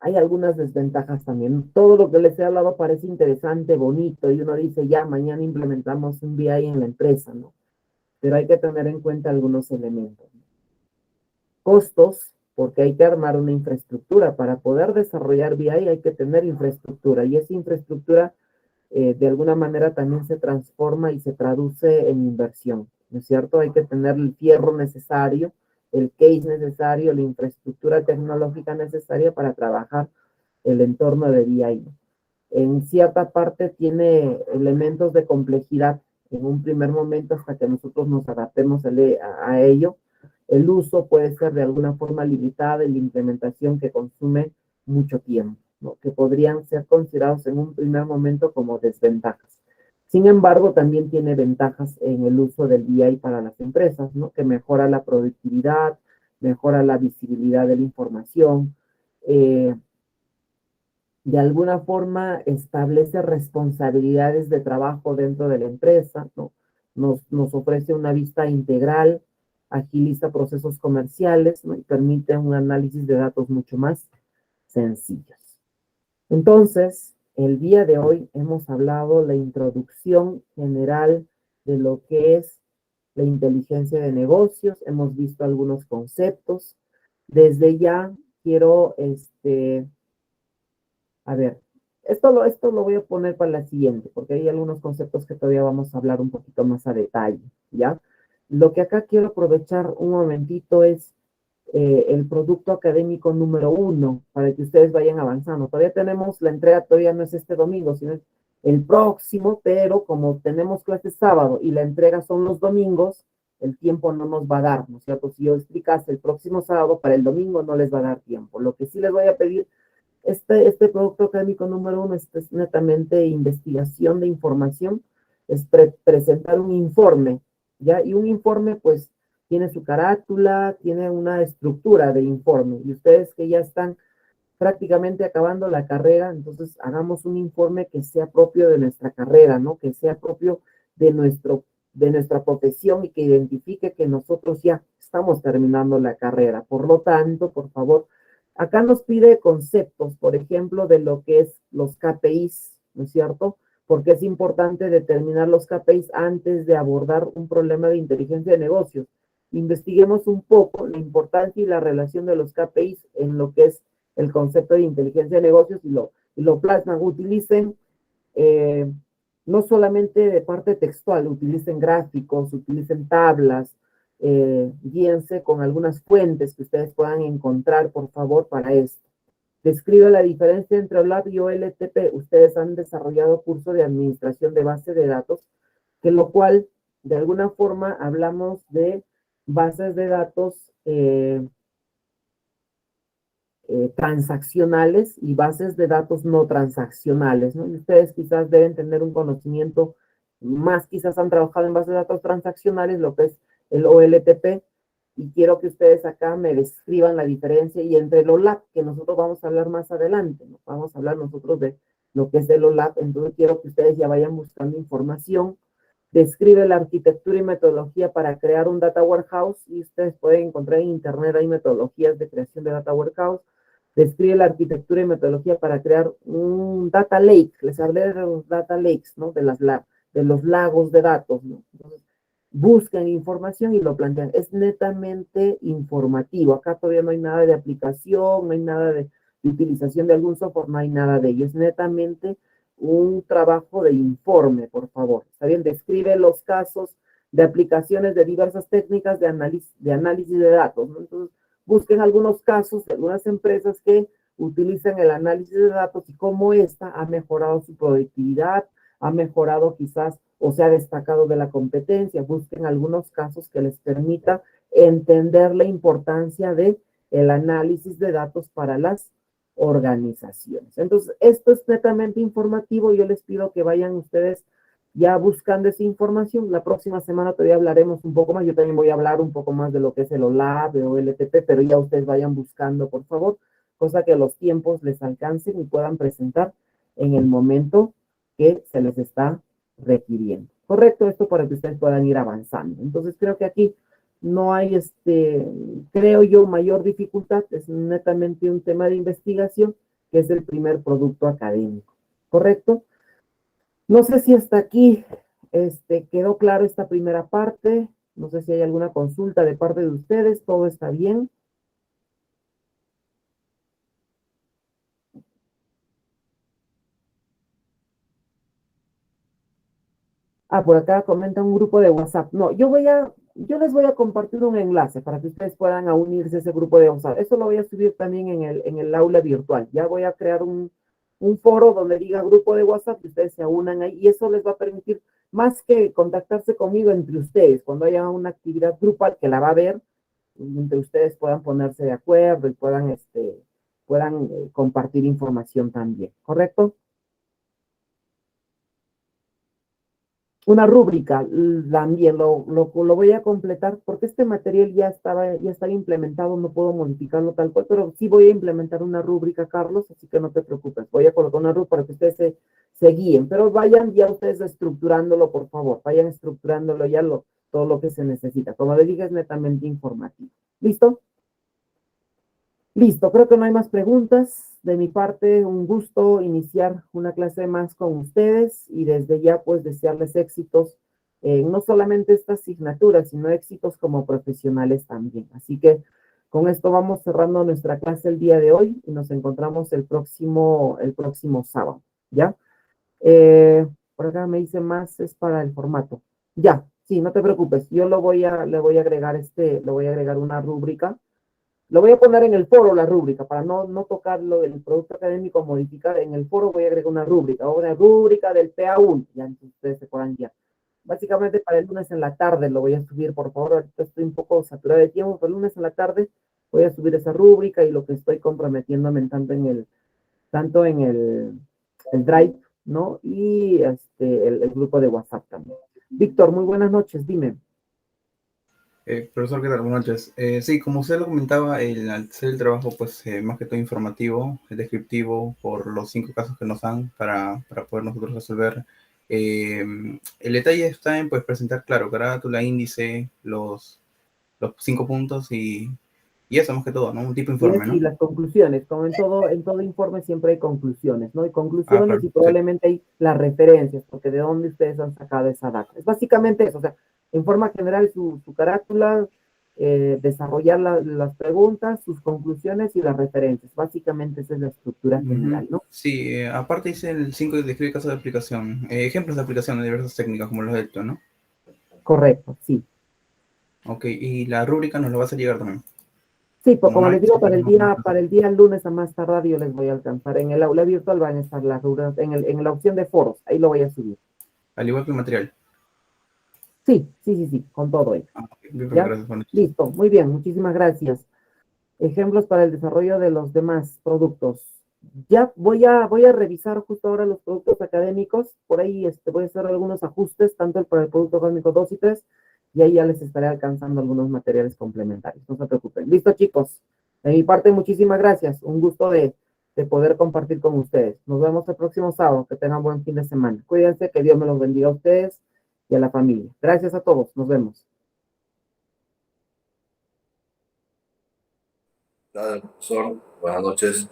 hay algunas desventajas también. Todo lo que les he hablado parece interesante, bonito, y uno dice, ya, mañana implementamos un BI en la empresa, ¿no? Pero hay que tener en cuenta algunos elementos. Costos, porque hay que armar una infraestructura. Para poder desarrollar BI hay que tener infraestructura, y esa infraestructura de alguna manera también se transforma y se traduce en inversión, ¿no es cierto? Hay que tener el fierro necesario, el case necesario, la infraestructura tecnológica necesaria para trabajar el entorno de BI. En cierta parte tiene elementos de complejidad en un primer momento hasta que nosotros nos adaptemos a ello. El uso puede ser de alguna forma limitada y la implementación que consume mucho tiempo, ¿no? Que podrían ser considerados en un primer momento como desventajas. Sin embargo, también tiene ventajas en el uso del BI para las empresas, ¿no? Que mejora la productividad, mejora la visibilidad de la información, de alguna forma establece responsabilidades de trabajo dentro de la empresa, ¿no? Nos ofrece una vista integral, agiliza procesos comerciales, ¿no? Y permite un análisis de datos mucho más sencillos. Entonces, el día de hoy hemos hablado la introducción general de lo que es la inteligencia de negocios, hemos visto algunos conceptos. Desde ya quiero, a ver, esto lo voy a poner para la siguiente, porque hay algunos conceptos que todavía vamos a hablar un poquito más a detalle, ¿ya? Lo que acá quiero aprovechar un momentito es el producto académico número 1, para que ustedes vayan avanzando. Todavía tenemos, la entrega todavía no es este domingo, sino es el próximo, pero como tenemos clases sábado y la entrega son los domingos, el tiempo no nos va a dar, ¿no es cierto? Si yo explicase el próximo sábado, para el domingo no les va a dar tiempo. Lo que sí les voy a pedir, este producto académico número 1 es netamente investigación de información, es presentar un informe, ¿ya? Y un informe, pues, tiene su carátula, tiene una estructura de informe, y ustedes que ya están prácticamente acabando la carrera, entonces hagamos un informe que sea propio de nuestra carrera, ¿no? Que sea propio de nuestra profesión y que identifique que nosotros ya estamos terminando la carrera. Por lo tanto, por favor, acá nos pide conceptos, por ejemplo, de lo que es los KPIs, ¿no es cierto? Porque es importante determinar los KPIs antes de abordar un problema de inteligencia de negocios. Investiguemos un poco la importancia y la relación de los KPIs en lo que es el concepto de inteligencia de negocios y lo plasman. Utilicen no solamente de parte textual, utilicen gráficos, utilicen tablas, guíense con algunas fuentes que ustedes puedan encontrar, por favor, para esto. Describe la diferencia entre OLAP y OLTP. Ustedes han desarrollado curso de administración de base de datos, que lo cual, de alguna forma, hablamos de bases de datos transaccionales y bases de datos no transaccionales, ¿no? Y ustedes quizás deben tener un conocimiento más, quizás han trabajado en bases de datos transaccionales, lo que es el OLTP, y quiero que ustedes acá me describan la diferencia y entre el OLAP, que nosotros vamos a hablar más adelante, ¿no? Vamos a hablar nosotros de lo que es el OLAP, entonces quiero que ustedes ya vayan buscando información. Describe la arquitectura y metodología para crear un data warehouse, y ustedes pueden encontrar en internet, hay metodologías de creación de data warehouse. Describe la arquitectura y metodología para crear un data lake. Les hablé de los data lakes, ¿no? De los lagos de datos, ¿no? Entonces, buscan información y lo plantean. Es netamente informativo. Acá todavía no hay nada de aplicación, no hay nada de utilización de algún software, no hay nada de ello. Es netamente un trabajo de informe, por favor. ¿Está bien? Describe los casos de aplicaciones de diversas técnicas de análisis de datos, ¿no? Entonces, busquen algunos casos de algunas empresas que utilizan el análisis de datos y cómo ésta ha mejorado su productividad, ha mejorado quizás o se ha destacado de la competencia. Busquen algunos casos que les permita entender la importancia de el análisis de datos para las organizaciones. Entonces, esto es netamente informativo. Yo les pido que vayan ustedes ya buscando esa información. La próxima semana todavía hablaremos un poco más. Yo también voy a hablar un poco más de lo que es el OLAP, el OLTP, pero ya ustedes vayan buscando, por favor, cosa que los tiempos les alcancen y puedan presentar en el momento que se les está requiriendo. Correcto, esto para que ustedes puedan ir avanzando. Entonces, creo que aquí no hay, creo yo, mayor dificultad. Es netamente un tema de investigación, que es el primer producto académico. ¿Correcto? No sé si hasta aquí quedó claro esta primera parte. No sé si hay alguna consulta de parte de ustedes. ¿Todo está bien? Ah, por acá comenta un grupo de WhatsApp. No, yo les voy a compartir un enlace para que ustedes puedan unirse a ese grupo de WhatsApp. Eso lo voy a subir también en el aula virtual. Ya voy a crear un foro donde diga grupo de WhatsApp y ustedes se unan ahí y eso les va a permitir más que contactarse conmigo entre ustedes, cuando haya una actividad grupal que la va a ver, entre ustedes puedan ponerse de acuerdo y puedan compartir información también, ¿correcto? Una rúbrica también lo voy a completar porque este material ya estaba implementado, no puedo modificarlo tal cual, pero sí voy a implementar una rúbrica, Carlos, así que no te preocupes, voy a colocar una rúbrica para que ustedes se guíen, pero vayan ya ustedes estructurándolo, por favor, vayan estructurándolo ya todo lo que se necesita. Como les dije, es netamente informativo. ¿Listo? Listo, creo que no hay más preguntas. De mi parte, un gusto iniciar una clase más con ustedes y desde ya pues desearles éxitos en no solamente esta asignatura, sino éxitos como profesionales también. Así que con esto vamos cerrando nuestra clase el día de hoy y nos encontramos el próximo sábado, ¿ya? Por acá me dice más, es para el formato. Ya, sí, no te preocupes, yo le voy a agregar le voy a agregar una rúbrica. Lo voy a poner en el foro la rúbrica para no tocarlo el producto académico, modificar. En el foro voy a agregar una rúbrica del PA1, ya ustedes se puedan guiar. Básicamente para el lunes en la tarde lo voy a subir, por favor, ahorita estoy un poco saturado de tiempo, pero el lunes en la tarde voy a subir esa rúbrica y lo que estoy comprometiéndome tanto en el Drive, ¿no? Y el grupo de WhatsApp también. Víctor, muy buenas noches, dime. Profesor, ¿qué tal? Buenas noches. Sí, como usted lo comentaba, al ser el trabajo, pues más que todo informativo, descriptivo, por los 5 casos que nos dan para poder nosotros resolver. El detalle está en pues presentar, claro, carátula, índice, los 5 puntos y eso más que todo, ¿no? Un tipo de informe, Y ¿no? las conclusiones, como en todo informe siempre hay conclusiones, ¿no? Hay Ah, conclusiones claro, y sí. probablemente hay las referencias, porque de dónde ustedes han sacado esa data. Es básicamente eso, o sea, en forma general su carátula, desarrollar las preguntas, sus conclusiones y las referencias. Básicamente esa es la estructura Ujú. general, ¿no? Sí, aparte dice el 5 describe casos de aplicación, ejemplos de aplicación de diversas técnicas como los de esto, ¿no? Correcto, sí. Ok, y la rúbrica nos lo va a hacer llegar también. Sí, pues Como como no les hay, digo, no. para el día lunes a más tardar yo les voy a alcanzar. En el aula virtual van a estar las rutas, en la opción de foros, ahí lo voy a subir. Al igual que el material. Sí, con todo ello. Ah, ok, bien, ¿Ya? gracias, buenas noches. Listo, muy bien, muchísimas gracias. Ejemplos para el desarrollo de los demás productos. Ya voy a revisar justo ahora los productos académicos. Por ahí voy a hacer algunos ajustes, tanto para el producto académico 2 y 3, y ahí ya les estaré alcanzando algunos materiales complementarios. No se preocupen. Listo, chicos. De mi parte, muchísimas gracias. Un gusto de poder compartir con ustedes. Nos vemos el próximo sábado. Que tengan buen fin de semana. Cuídense, que Dios me los bendiga a ustedes y a la familia. Gracias a todos. Nos vemos. Nada, profesor, buenas noches.